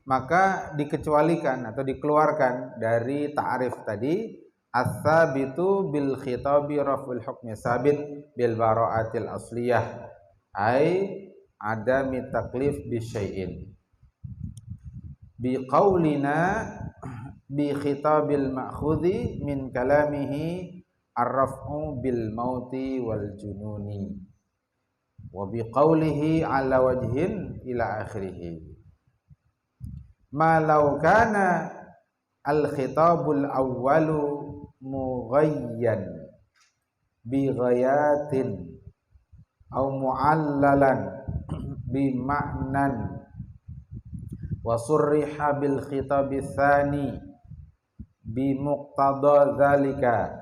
maka dikecualikan atau dikeluarkan dari ta'rif tadi, as-sabitu bil khitabi raf'ul hukmi sabit bil bara'atil asliyah ai adami taklif bi syai'in bi qaulina bi khitabil ma'khudhi min kalamihi ar-raf'u bil mauti wal jununi wa bi qawlihi ala wajhin ila akhirih. Ma law kana al khitabul awwalu mughayyan bi ghayatin aw mu'allalan bi ma'nan wa surriha bil khitabi tsani bi muqtada dzalika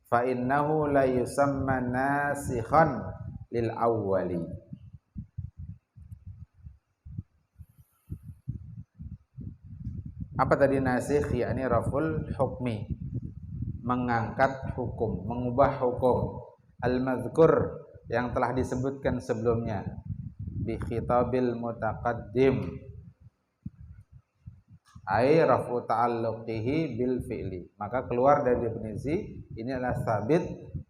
fa innahu la yusamma nasikhan lil awwali. Apa tadi nasikh? Yakni raful hukmi, mengangkat hukum, mengubah hukum. Al-madhkur, yang telah disebutkan sebelumnya, bi khitabil mutaqaddim, ai rafu ta'alluqihi bil fi'li. Maka keluar dari definisi ini adalah sabit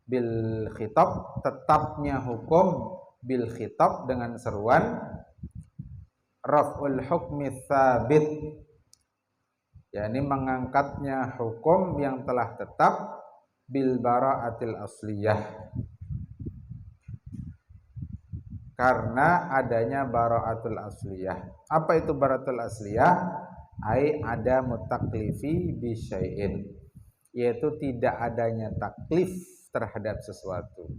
bil khitab, tetapnya hukum bil khitab dengan seruan, raf'ul hukmi sabit, yakni mengangkatnya hukum yang telah tetap, bil bara'atil asliyah, karena adanya bara'atul asliyah. Apa itu bara'atul asliyah? Ai ada mutaklifi bi syai'in, yaitu tidak adanya taklif terhadap sesuatu.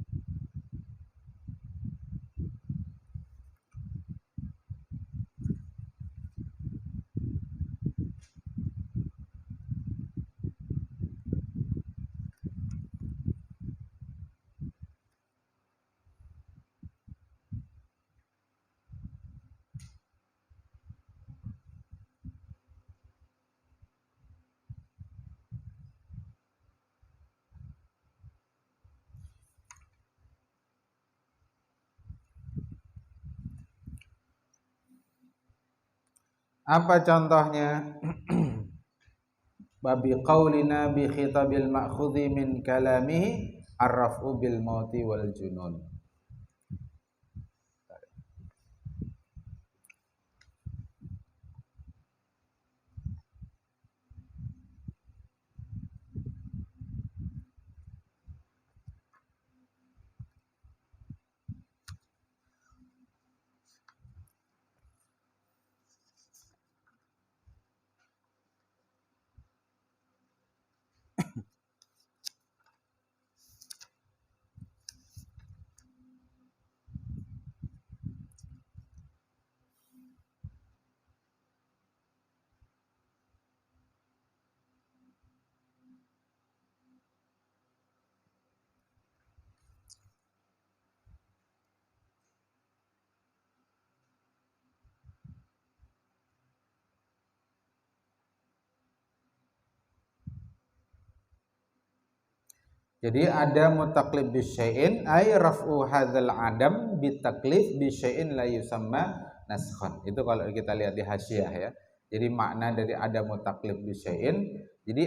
Apa contohnya? Babi qaulina bi khitabil ma'khudhi min kalamihi ar-raf'u bil mauti wal junun. Jadi ada mutaklif bi syai'in ay raf'u hadzal adam bi taklif bi syai'in la yusamma naskhan. Itu kalau kita lihat di hasyiah ya. Jadi makna dari ada mutaklif bi syai'in, jadi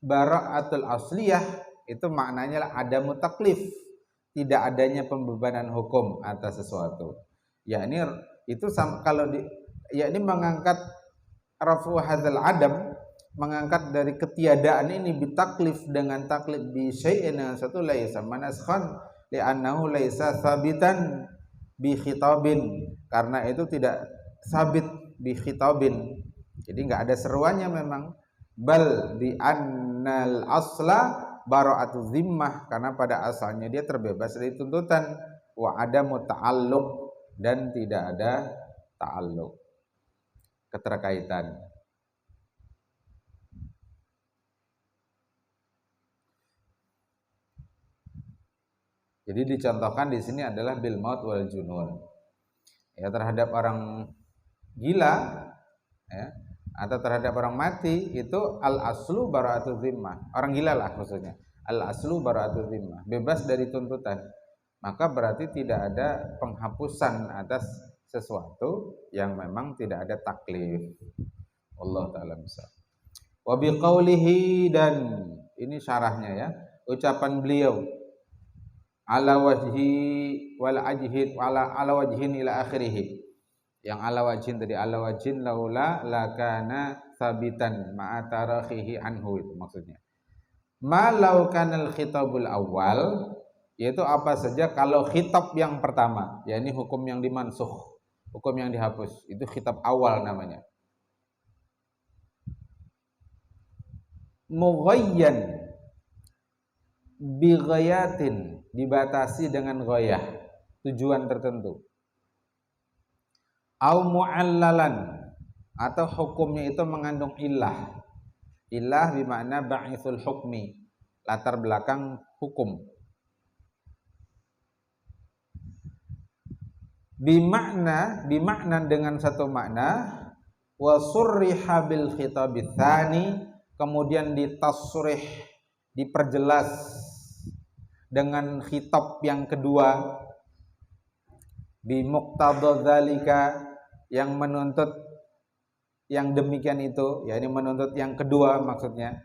bara'atul asliyah itu maknanya lah ada mutaklif, tidak adanya pembebanan hukum atas sesuatu. Yakni itu sama, kalau yakni mengangkat raf'u hadzal adam, mengangkat dari ketiadaan ini bitaklif dengan taklif bi syai'in dengan satu laisa manaskhan li'annahu laisa sabitan bi khitabin, karena itu tidak sabit bi khitabin, jadi enggak ada seruannya memang. Bal bi annal asla bara'atu zimmah, karena pada asalnya dia terbebas dari tuntutan, wa ada muta'alluq, dan tidak ada ta'alluq, keterkaitan. Jadi dicontohkan di sini adalah bil maut wal junun. Ya, terhadap orang gila ya, atau terhadap orang mati itu al aslu bara'atu zimmah. Orang gila lah khususnya. Al aslu bara'atu zimmah, bebas dari tuntutan. maka berarti tidak ada penghapusan atas sesuatu yang memang tidak ada taklif. Allah taala bisa. Wa biqaulihi, dan ini syarahnya ya, ucapan beliau ala wajhi wal ajhid ala wajhin ila akhirih. Yang ala wajhin tadi, ala wajhin laula lakana sabitan ma'a tarakhihi anhu, itu maksudnya. Ma law kanal khitabul awal, yaitu apa saja kalau khitab yang pertama, yakni hukum yang dimansukh, hukum yang dihapus, itu khitab awal namanya. Mughayyan bighayatin, dibatasi dengan ghayah, tujuan tertentu. Au mu'allalan, atau hukumnya itu mengandung illah. Illah bermakna ba'ithul hukmi, latar belakang hukum. Bimakna dengan satu makna, wa surriha bil khitabits tsani, kemudian ditasrih, diperjelas dengan khitab yang kedua, bi muqtadha dzalika, yang menuntut yang demikian itu, yakni menuntut yang kedua maksudnya.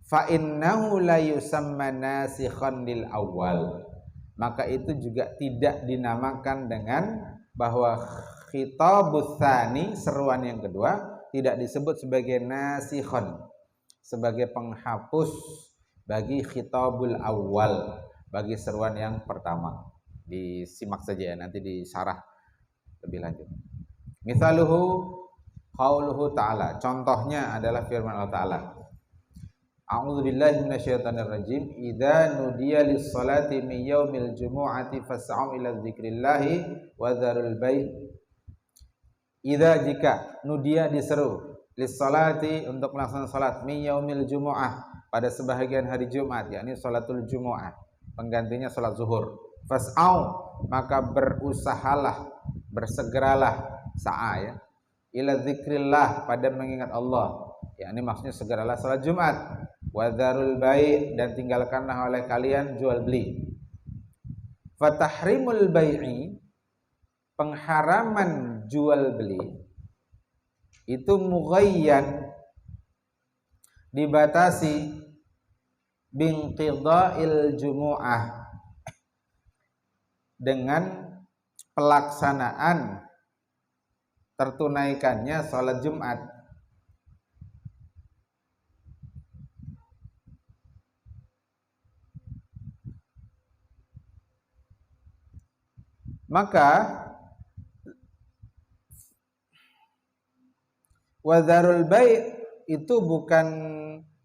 Fa innahu la yusamma nasikhan lil awal, maka itu juga tidak dinamakan dengan bahwa khitabus tsani, seruan yang kedua, tidak disebut sebagai nasikhan, sebagai penghapus bagi khitabul awal, bagi seruan yang pertama. Disimak saja ya, nanti disarah lebih lanjut. Misaluhu qauluhu ta'ala, contohnya adalah firman Allah Ta'ala, a'udzubillahi minasyaitonir rajim, idza nudiya lis-salati min yaumil jumu'ati fas'au ila dzikrillahi wa dzarul bai'. Idza, jika, nudiya, diseru, lis-salati, untuk melaksanakan salat, min yaumil jumu'ah, pada sebahagian hari Jumat, yakni salatul jumu'ah, penggantinya salat zuhur. Fas'au, maka berusahalah, bersegeralah, sa'a ya, ila dzikrillah, pada mengingat Allah, yakni maksudnya segeralah salat Jumat. Wa dzarul bai', dan tinggalkanlah oleh kalian jual beli. Fatahrimul bai'i, pengharaman jual beli, itu mughayyan, dibatasi, binqidha'il jumu'ah, dengan pelaksanaan tertunaikannya salat Jumat. Maka wadharul bai' itu bukan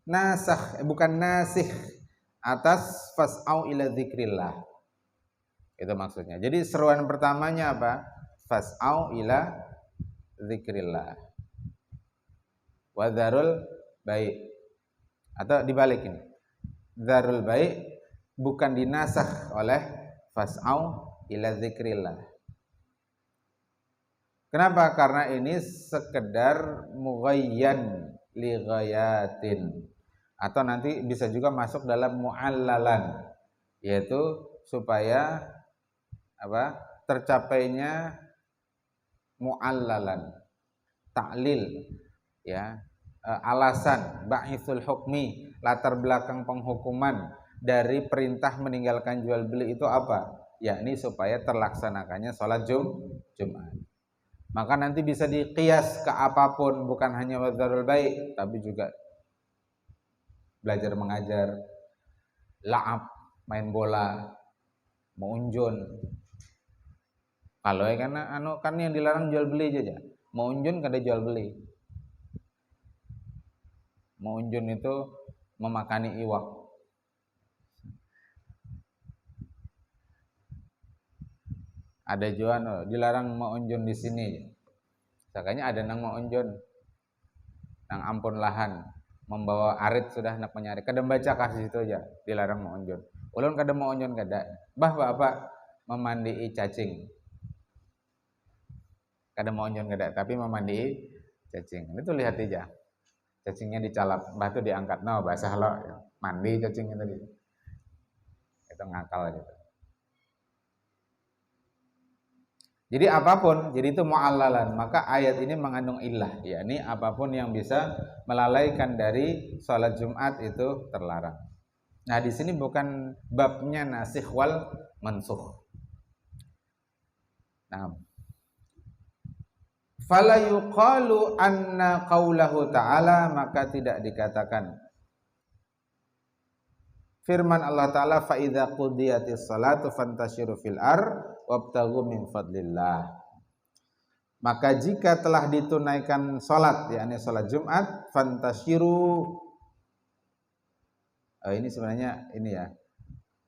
nasikh atas fas'au ila dzikrillah. Itu maksudnya. Jadi seruan pertamanya apa? Fas'au ila dzikrillah. Wadharul bai', atau dibalik ini. Dzarul bai' bukan dinasakh oleh fas'au ila dzikrillah. Kenapa? Karena ini sekedar mughayyan li ghayatin, atau nanti bisa juga masuk dalam mu'allalan, yaitu supaya apa? Tercapainya mu'allalan, ta'lil ya, alasan, ba'ithul hukmi, latar belakang penghukuman dari perintah meninggalkan jual beli itu apa? Yakni supaya terlaksanakannya sholat Jumat. Maka nanti bisa diqiyas ke apapun, bukan hanya wadharul bai', tapi juga belajar mengajar, la'ab, main bola, meunjun. Kalau ya kan yang dilarang jual beli aja. Meunjun kada jual beli. Meunjun itu memakani iwak. Ada juan dilarang meunjun di sini. Sakanya ada nang meunjun, nang ampun lahan, membawa arit sudah nak menyari. Kada baca kasih situ aja, dilarang meunjun. Ulun kada meunjun kada. Bah bapak memandai cacing. Kada meunjun kada, tapi memandai cacing. Itu lihat aja. Cacingnya dicalap, bah tu diangkat. No, basah lo, mandi cacing itu. itu ngakal gitu. Jadi apapun, jadi itu mu'allalan, maka ayat ini mengandung illah, yakni apapun yang bisa melalaikan dari sholat Jumat itu terlarang. Nah di sini bukan babnya nasikh wal mansukh. Nah, fala yuqalu anna qaulahu ta'ala, maka tidak dikatakan firman Allah Ta'ala fa idza qudiyatis salatu fantashiru fil ar wabtaghu min fadlillah. Maka jika telah ditunaikan salat, yakni salat Jumat, fantashiru, ini sebenarnya ini ya,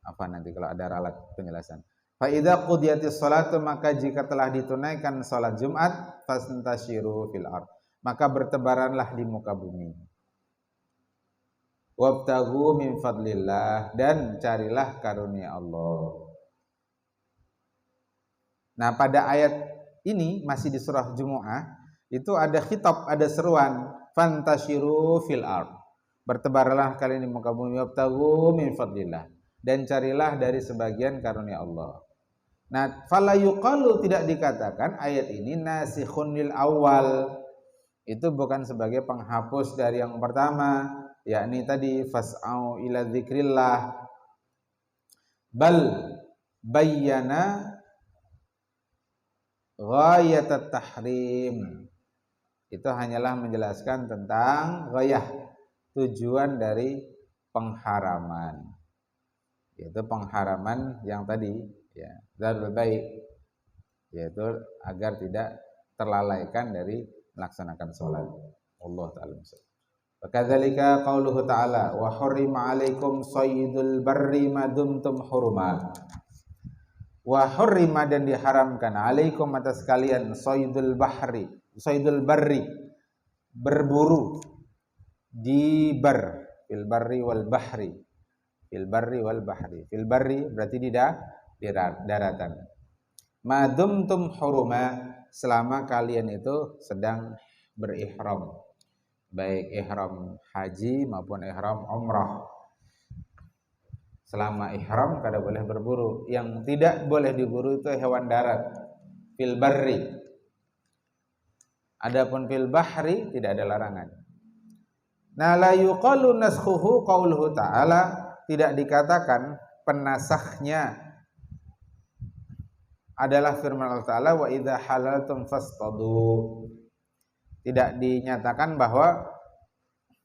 apa nanti kalau ada ralat penjelasan. Fa idza qudiyatis salatu, maka jika telah ditunaikan salat Jumat, fantashiru fil ar, maka bertebaranlah di muka bumi. Wabtaghu min fadlillah, dan carilah karunia Allah. Nah pada ayat ini masih di surah Jumu'ah itu ada khitab, ada seruan fantashiru fil ard, bertebarlah kalian di muka bumi, wabtaghu min fadlillah, dan carilah dari sebagian karunia Allah. Nah fala yuqalu, tidak dikatakan ayat ini nasikhun lil awal, itu bukan sebagai penghapus dari yang pertama, yakni tadi fas'au ila dzikrillah, bal bayyana ghayatat tahrim, itu hanyalah menjelaskan tentang ghayah, tujuan dari pengharaman, yaitu pengharaman yang tadi ya, dzarul bai', yaitu agar tidak terlalaikan dari melaksanakan sholat. Allah ta'ala. Wakadzalika qauluhu ta'ala wa hurrima 'alaikum saydul barri ma dumtum huruma. Wa hurrima, dan diharamkan, 'alaikum atas kalian, saydul bahri, saydul barri, berburu di bar, fil barri wal bahri, fil barri wal bahri. Fil barri berarti di daratan. Ma dumtum huruma, selama kalian itu sedang berihram, baik ihram haji maupun ihram umrah. Selama ihram kada boleh berburu. Yang tidak boleh diburu itu hewan darat, fil barri. Adapun fil bahri tidak ada larangan. Nah la yuqalu naskhuhu qauluhu ta'ala, tidak dikatakan penasahnya adalah firman Allah Ta'ala wa idza halaltum fastadu. Tidak dinyatakan bahwa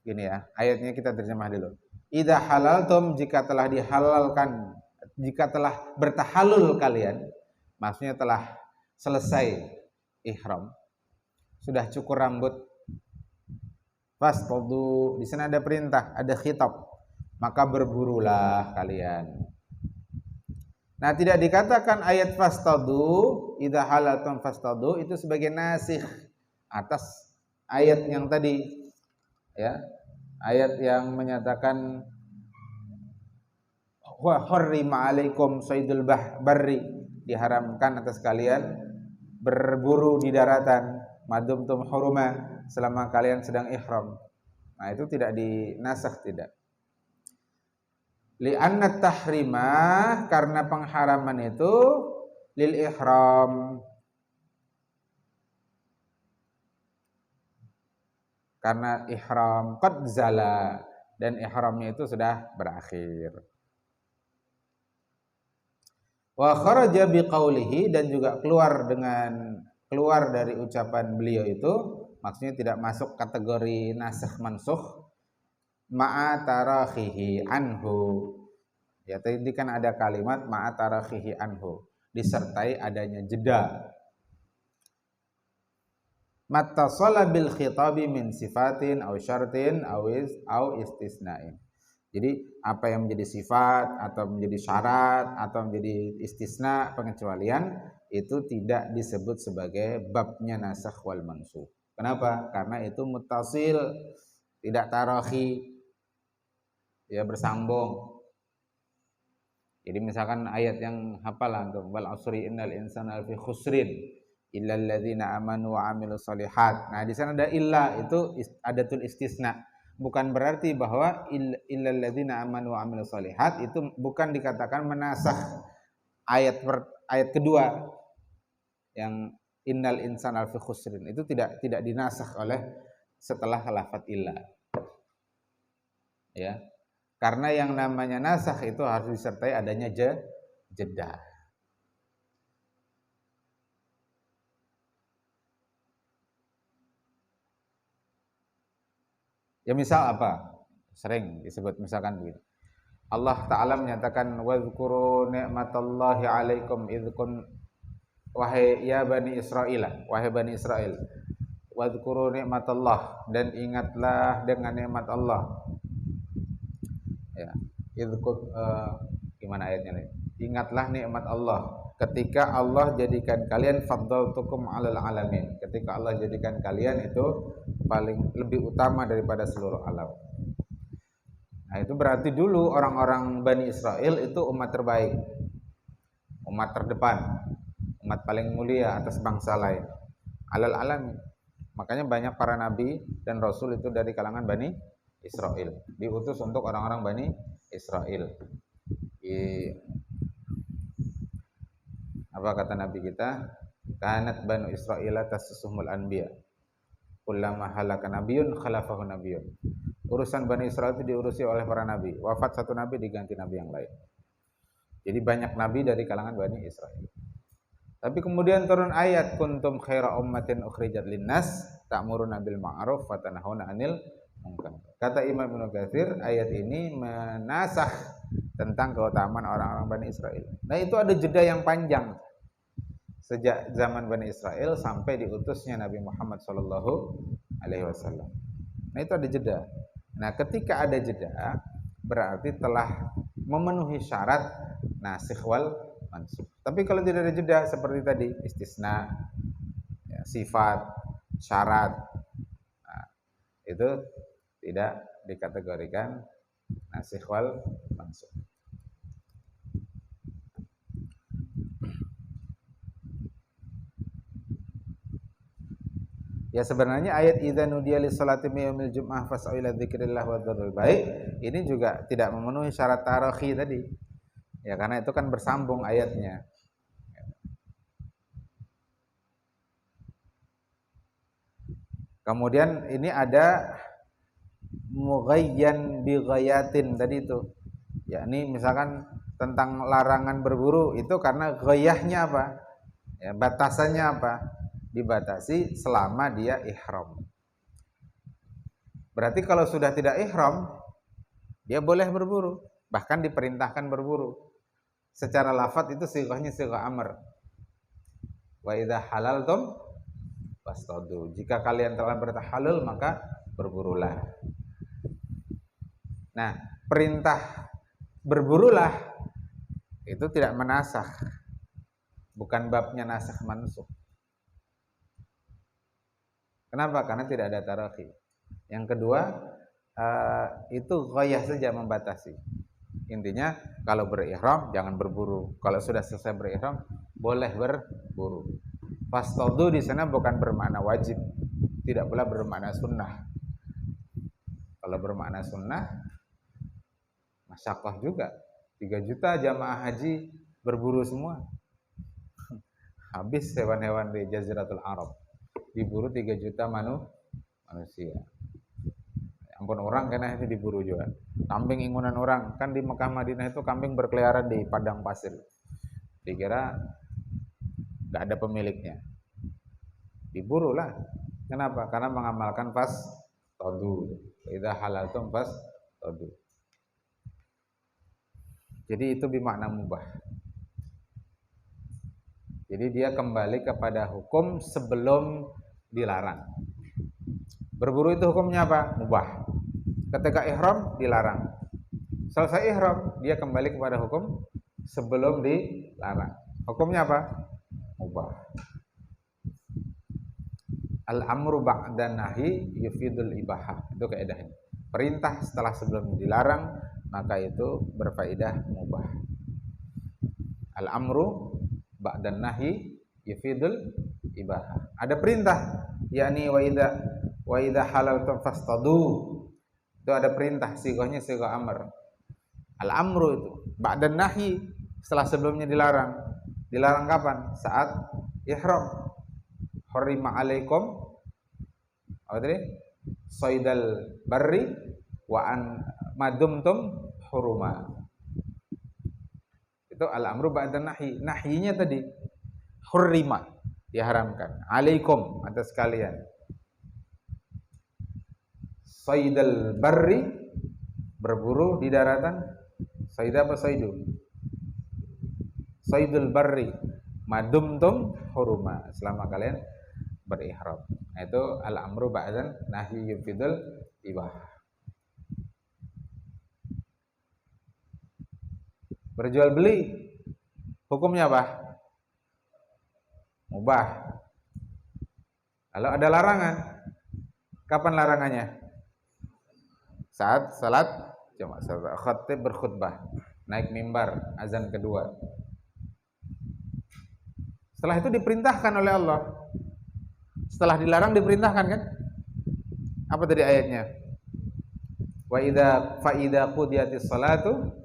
gini ya, ayatnya kita terjemah dulu. Idza halaltum, jika telah dihalalkan, jika telah bertahallul kalian, maksudnya telah selesai ihram, sudah cukur rambut, fastadu, di sana ada perintah, ada khitab, maka berburulah kalian. Nah tidak dikatakan ayat fastadu, idza halaltum fastadu itu sebagai nasikh atas ayat yang tadi ya, ayat yang menyatakan wa harrima 'alaikum saydul barri, diharamkan atas kalian berburu di daratan, madumtum huruma, selama kalian sedang ihram. Nah itu tidak dinasakh, tidak. Li'anna tahrimah, karena pengharaman itu lil ihram, karena ihram qad zala, dan ihramnya itu sudah berakhir. Wa kharaja biqaulihi, dan juga keluar dari ucapan beliau itu, maksudnya tidak masuk kategori nasakh mansukh, ma'a tarakhihi anhu. Ya tadi kan ada kalimat ma'a tarakhihi anhu, disertai adanya jeda. Mattasala bil khitabi min sifatin aw syartin aw istisna'in. Jadi apa yang menjadi sifat atau menjadi syarat atau menjadi istisna, pengecualian, itu tidak disebut sebagai babnya nasakh wal mansukh. Kenapa? Karena itu muttasil, tidak tarakhi, ya bersambung. Jadi misalkan ayat yang hafalan tuh, wal asri innal insana lafi khusrin illal ladzina amanu wa amilus solihat. Nah, di sana ada illa, itu adatul istisna. bukan berarti bahwa illal ladzina amanu wa amilus shalihat itu bukan dikatakan menasakh ayat kedua yang innal insana lafi khusrin, itu tidak dinasakh oleh setelah lafadz illa. Ya. Karena yang namanya nasakh itu harus disertai adanya jeda. Ya misal apa? Sering disebut misalkan begini. Allah Ta'ala menyatakan wadhkuru ni'matallahi 'alaikum idh wahai bani Israel, wadhkuru ni'matallah, dan ingatlah dengan nikmat Allah. Ya, gimana ayatnya nih? Ingatlah nikmat Allah ketika Allah jadikan kalian faddaltukum 'alal alamin. Ketika Allah jadikan kalian itu paling lebih utama daripada seluruh alam. Nah, itu berarti dulu orang-orang Bani Israel itu umat terbaik, umat terdepan, umat paling mulia atas bangsa lain. Alal alamin. Makanya banyak para nabi dan rasul itu dari kalangan Bani Israel, diutus untuk orang-orang Bani Israel. Apa kata Nabi kita? Kanat Banu Israila tasusuhumul anbiya. Kullama halaka nabiyyun khalafahu nabiyyun. Urusan Bani Israel itu diurusi oleh para nabi. Wafat satu nabi diganti nabi yang lain. Jadi banyak nabi dari kalangan Bani Israel. Tapi kemudian turun ayat kuntum khaira ummatin ukhrijat linnas ta'muruna bil ma'ruf wa tanhauna 'anil munkar. Kata Imam Ibnu Katsir, ayat ini menasakh tentang keutamaan orang-orang Bani Israel. Nah, itu ada jeda yang panjang sejak zaman Bani Israel sampai diutusnya Nabi Muhammad sallallahu alaihi wasallam. Nah, itu ada jeda. Nah, ketika ada jeda berarti telah memenuhi syarat nasikh wal mansukh. Tapi kalau tidak ada jeda seperti tadi, istisna, ya, sifat, syarat, nah, itu tidak dikategorikan nasikh wal mansukh. Ya, sebenarnya ayat idza nudiya lis-salati min yaumil jum'ah fas'au ila dzikrillah wa dzarul bai' ini juga tidak memenuhi syarat tarakhi tadi. Ya, karena itu kan bersambung ayatnya. Kemudian ini ada mughayyan bi ghayatin tadi itu. Yakni misalkan tentang larangan berburu itu karena ghayahnya apa? Ya, batasannya apa? Dibatasi selama dia ihram. Berarti kalau sudah tidak ihram, dia boleh berburu, bahkan diperintahkan berburu. Secara lafadz itu sighahnya sighah amr. Wa idza halaltum fastadu. Jika kalian telah bertahalul maka berburulah. Nah, perintah berburulah itu tidak menasakh. Bukan babnya nasakh mansukh. Kenapa? Karena tidak ada tarakhi. Yang kedua, itu ghayah saja membatasi. Intinya kalau berihram jangan berburu. Kalau sudah selesai berihram boleh berburu. Fastadu di sana bukan bermakna wajib, tidak pula bermakna sunnah. Kalau bermakna sunnah, masyaqqah juga. 3 juta jamaah haji berburu semua. Habis hewan-hewan di Jaziratul Arab. Diburu 3 juta manusia. Ampun, orang kena itu diburu juga. Kambing ingunan orang, kan di Mekah Madinah itu kambing berkeliaran di padang pasir. Dikira nggak ada pemiliknya. Diburulah. Kenapa? Karena mengamalkan fastadu. Idza halaltum fastadu. Jadi itu bermakna mubah. Jadi dia kembali kepada hukum sebelum dilarang. Berburu itu hukumnya apa? Mubah. Ketika ihram dilarang. Selesai ihram dia kembali kepada hukum sebelum dilarang. Hukumnya apa? Mubah. Al-amru ba'dan nahi yufidul ibahah. Itu kaidahnya. Perintah setelah sebelum dilarang maka itu berfaedah mubah. Al-amru ba'dan nahi yufidul ibahah. Ada perintah, yakni wa idza halaltum fastadu. Itu ada perintah, sighahnya sighah amr. Al-amru itu ba'dan nahi, setelah sebelumnya dilarang. Dilarang kapan? Saat ihram. Hurrima alaikum apa tadi? Saydal barri wa an madumtum huruma. Itu al-amru ba'dan nahi. Nahyinya tadi hurrima, diharamkan. Alaikum, atas kalian. Saydal barri, berburu di daratan. Sayda apa saydu? Saydul barri madumtum huruma, selama kalian berihram. Nah, itu al-amru ba'dan nahyi yufidul ibah. Berjual beli hukumnya apa? Mubah. Kalau ada larangan, kapan larangannya? Saat salat Jumat, saat khatib berkhutbah, naik mimbar, azan kedua. Setelah itu diperintahkan oleh Allah. Setelah dilarang diperintahkan kan? Apa tadi ayatnya? Wa idza fa idza qudiyatis salatu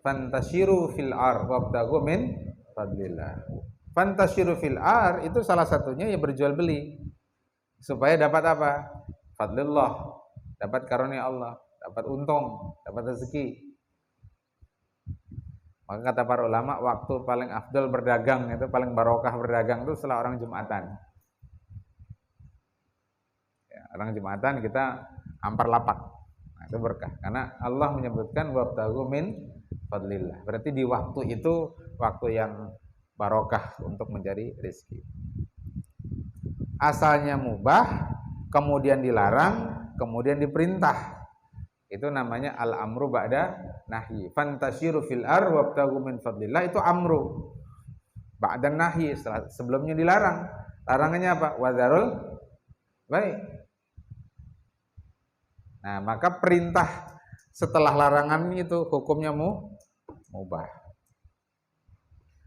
fantashiru fil ar wabtaghu min fadlillah. Fantashiru fil ar itu salah satunya ya berjual beli. Supaya dapat apa? Fadlillah, dapat karunia Allah, dapat untung, dapat rezeki. Maka kata para ulama, waktu paling afdal berdagang itu, paling barokah berdagang itu setelah orang Jumatan. Ya, orang Jumatan kita ampar lapak. Nah, itu berkah. Karena Allah menyebutkan wabtaghu min fadlillah. Berarti di waktu itu waktu yang barokah untuk mencari rezeki. Asalnya mubah, kemudian dilarang, kemudian diperintah. Itu namanya al-amru ba'da nahyi. Fantashiru fil ar wabtaghu min fadlillah, itu amru ba'da nahyi, sebelumnya dilarang. Larangannya apa? Wadzarul baik. Nah, maka perintah setelah larangan itu hukumnya mubah.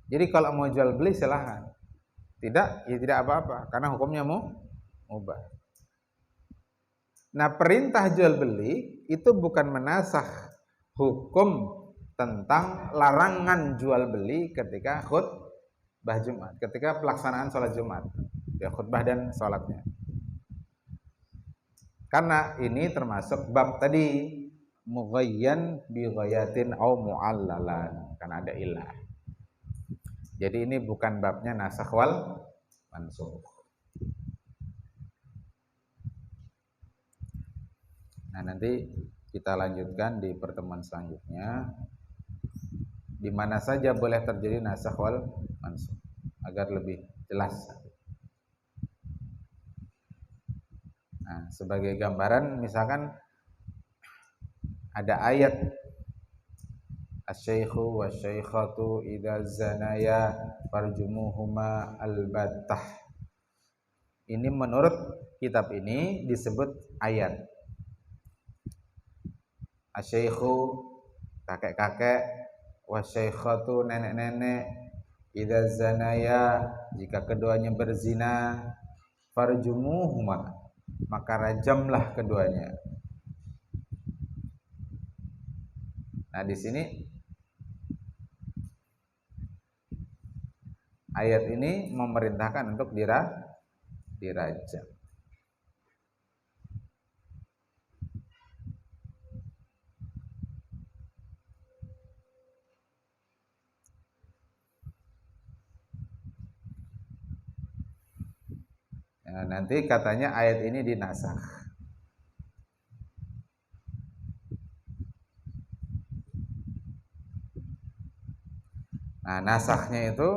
Jadi kalau mau jual beli silahkan. Tidak, ya tidak apa-apa karena hukumnya mubah. Nah, perintah jual beli itu bukan menasakh hukum tentang larangan jual beli ketika khutbah Jumat, ketika pelaksanaan sholat Jumat, ya khutbah dan sholatnya. Karena ini termasuk bab tadi mughayyan bi ghayatin au mu'allalan, karena ada ilah. Jadi ini bukan babnya nasakh wal mansukh. Nah, nanti kita lanjutkan di pertemuan selanjutnya di mana saja boleh terjadi nasakh wal mansukh agar lebih jelas. Nah, sebagai gambaran misalkan ada ayat asy-syaikhu wasy-syaikhatu idza zanaya farjumuhuma albattah. Ini menurut kitab ini disebut ayat. Asy-syaikhu kakek-kakek, wasy-syaikhatu nenek-nenek, idza zanaya jika keduanya berzina, farjumuhuma maka rajamlah keduanya. Nah, di sini ayat ini memerintahkan untuk dirajam. Nah, nanti katanya ayat ini dinasakh. Nah, nasakhnya itu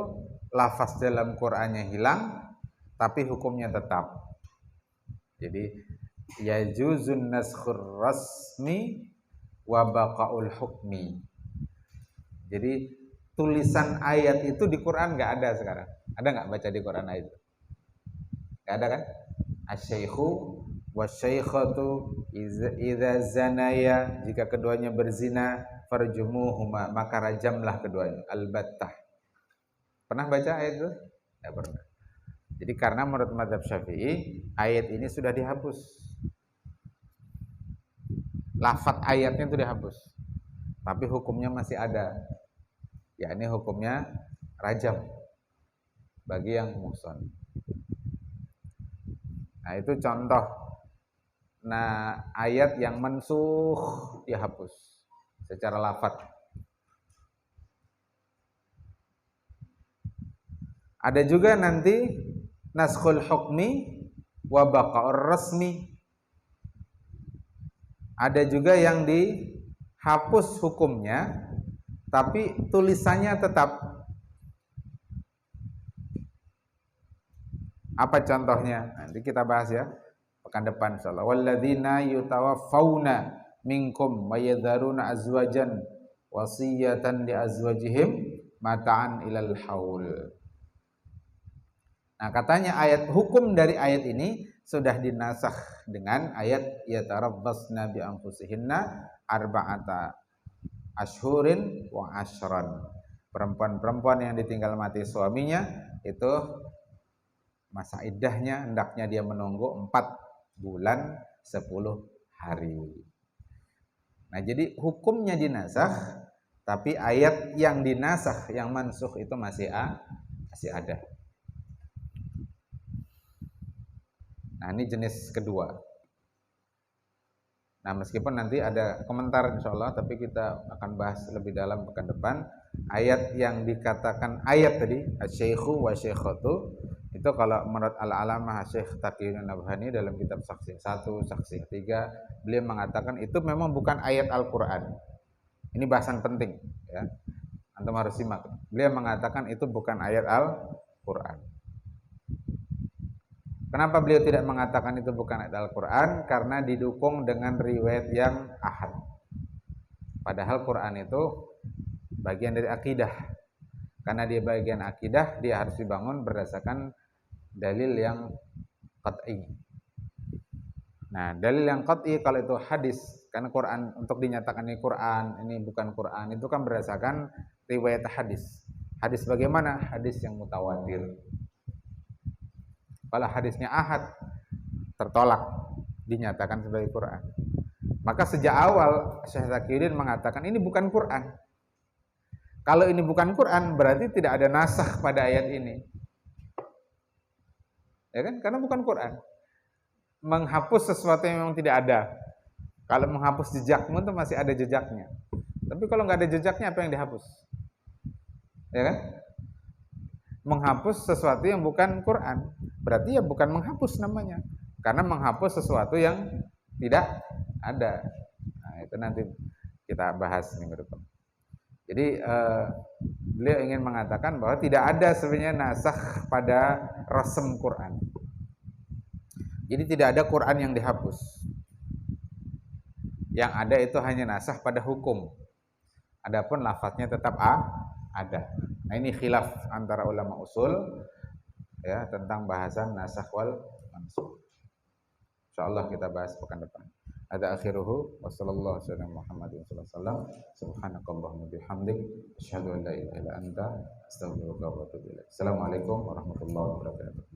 lafaz dalam Qur'annya hilang, tapi hukumnya tetap. Jadi yajuzun naskhur rasmi wa baqaul hukmi. Jadi tulisan ayat itu di Quran nggak ada sekarang. Ada nggak baca di Quran ayat itu? Nggak ada kan? Asy-syaikhu wasy-syaikhatu idza zanaya jika keduanya berzina farjumuhuma maka rajamlah keduanya albattah. Pernah baca ayat itu? Tidak pernah. Jadi karena menurut mazhab Syafi'i ayat ini sudah dihapus. lafaz ayatnya itu dihapus. Tapi hukumnya masih ada. Ya, ini hukumnya rajam bagi yang muhsan. Nah, itu contoh. Nah, ayat yang mansuh dihapus secara lafaz. Ada juga nanti naskhul hukmi wa baqa'ur rasmi. Ada juga yang dihapus hukumnya tapi tulisannya tetap. Apa contohnya? Nanti kita bahas ya pekan depan insyaallah. Walladzina yutawaffawna minkum wa yadharuna azwajan wasiyatan li azwajihim mata'an ilal haul. Nah, katanya ayat hukum dari ayat ini sudah dinasakh dengan ayat yatarabbasna bi anfusihinna arba'ata ashhurin wa ashran. Perempuan-perempuan yang ditinggal mati suaminya itu masa iddahnya hendaknya dia menunggu 4 bulan 10 hari. Nah, jadi hukumnya dinasakh tapi ayat yang dinasakh yang mansukh itu masih ada. Nah, ini jenis kedua. Nah, meskipun nanti ada komentar insyaallah, tapi kita akan bahas lebih dalam pekan depan. Ayat yang dikatakan ayat tadi, asy-syaikhu wa syaikhatu, itu kalau menurut Al-Alamah Syekh Taqiyuddin Nabhani dalam kitab Saksi 1, Saksi 3, beliau mengatakan itu memang bukan ayat Al-Qur'an. Ini bahasan penting ya. Antum harus simak. Beliau mengatakan itu bukan ayat Al-Qur'an. Kenapa beliau tidak mengatakan itu bukan ayat Al-Quran? Karena didukung dengan riwayat yang ahad. Padahal Quran itu bagian dari akidah. Karena dia bagian akidah, dia harus dibangun berdasarkan dalil yang qat'i. Nah, dalil yang qat'i kalau itu hadis, karena Quran untuk dinyatakan ini Quran, ini bukan Quran, itu kan berdasarkan riwayat hadis. Hadis bagaimana? Hadis yang mutawatir. Kalau hadisnya ahad tertolak dinyatakan sebagai Quran. Maka sejak awal Syekh Taqiyuddin mengatakan ini bukan Quran. Kalau ini bukan Quran berarti tidak ada nasakh pada ayat ini. Ya kan? Karena bukan Quran. Menghapus sesuatu yang memang tidak ada. Kalau menghapus jejakmu itu masih ada jejaknya. Tapi kalau nggak ada jejaknya apa yang dihapus? Ya kan? Menghapus sesuatu yang bukan Quran, berarti ya bukan menghapus namanya, karena menghapus sesuatu yang tidak ada. Nah, itu nanti kita bahas minggu depan. Jadi beliau ingin mengatakan bahwa tidak ada sebenarnya nasakh pada rasm Quran. Jadi tidak ada Quran yang dihapus. Yang ada itu hanya nasakh pada hukum. Adapun lafadznya tetap ada. Nah, ini khilaf antara ulama usul ya tentang bahasan nasakh wal mansukh. Insyaallah kita bahas pekan depan. Ada akhiruhu wa sallallahu alaihi Muhammadin sallallahu alaihi wasallam subhanakallahumma bihamdik asyhadu an la ilaha illa anta astaghfiruka wa atubu ilaik. Assalamualaikum warahmatullahi wabarakatuh.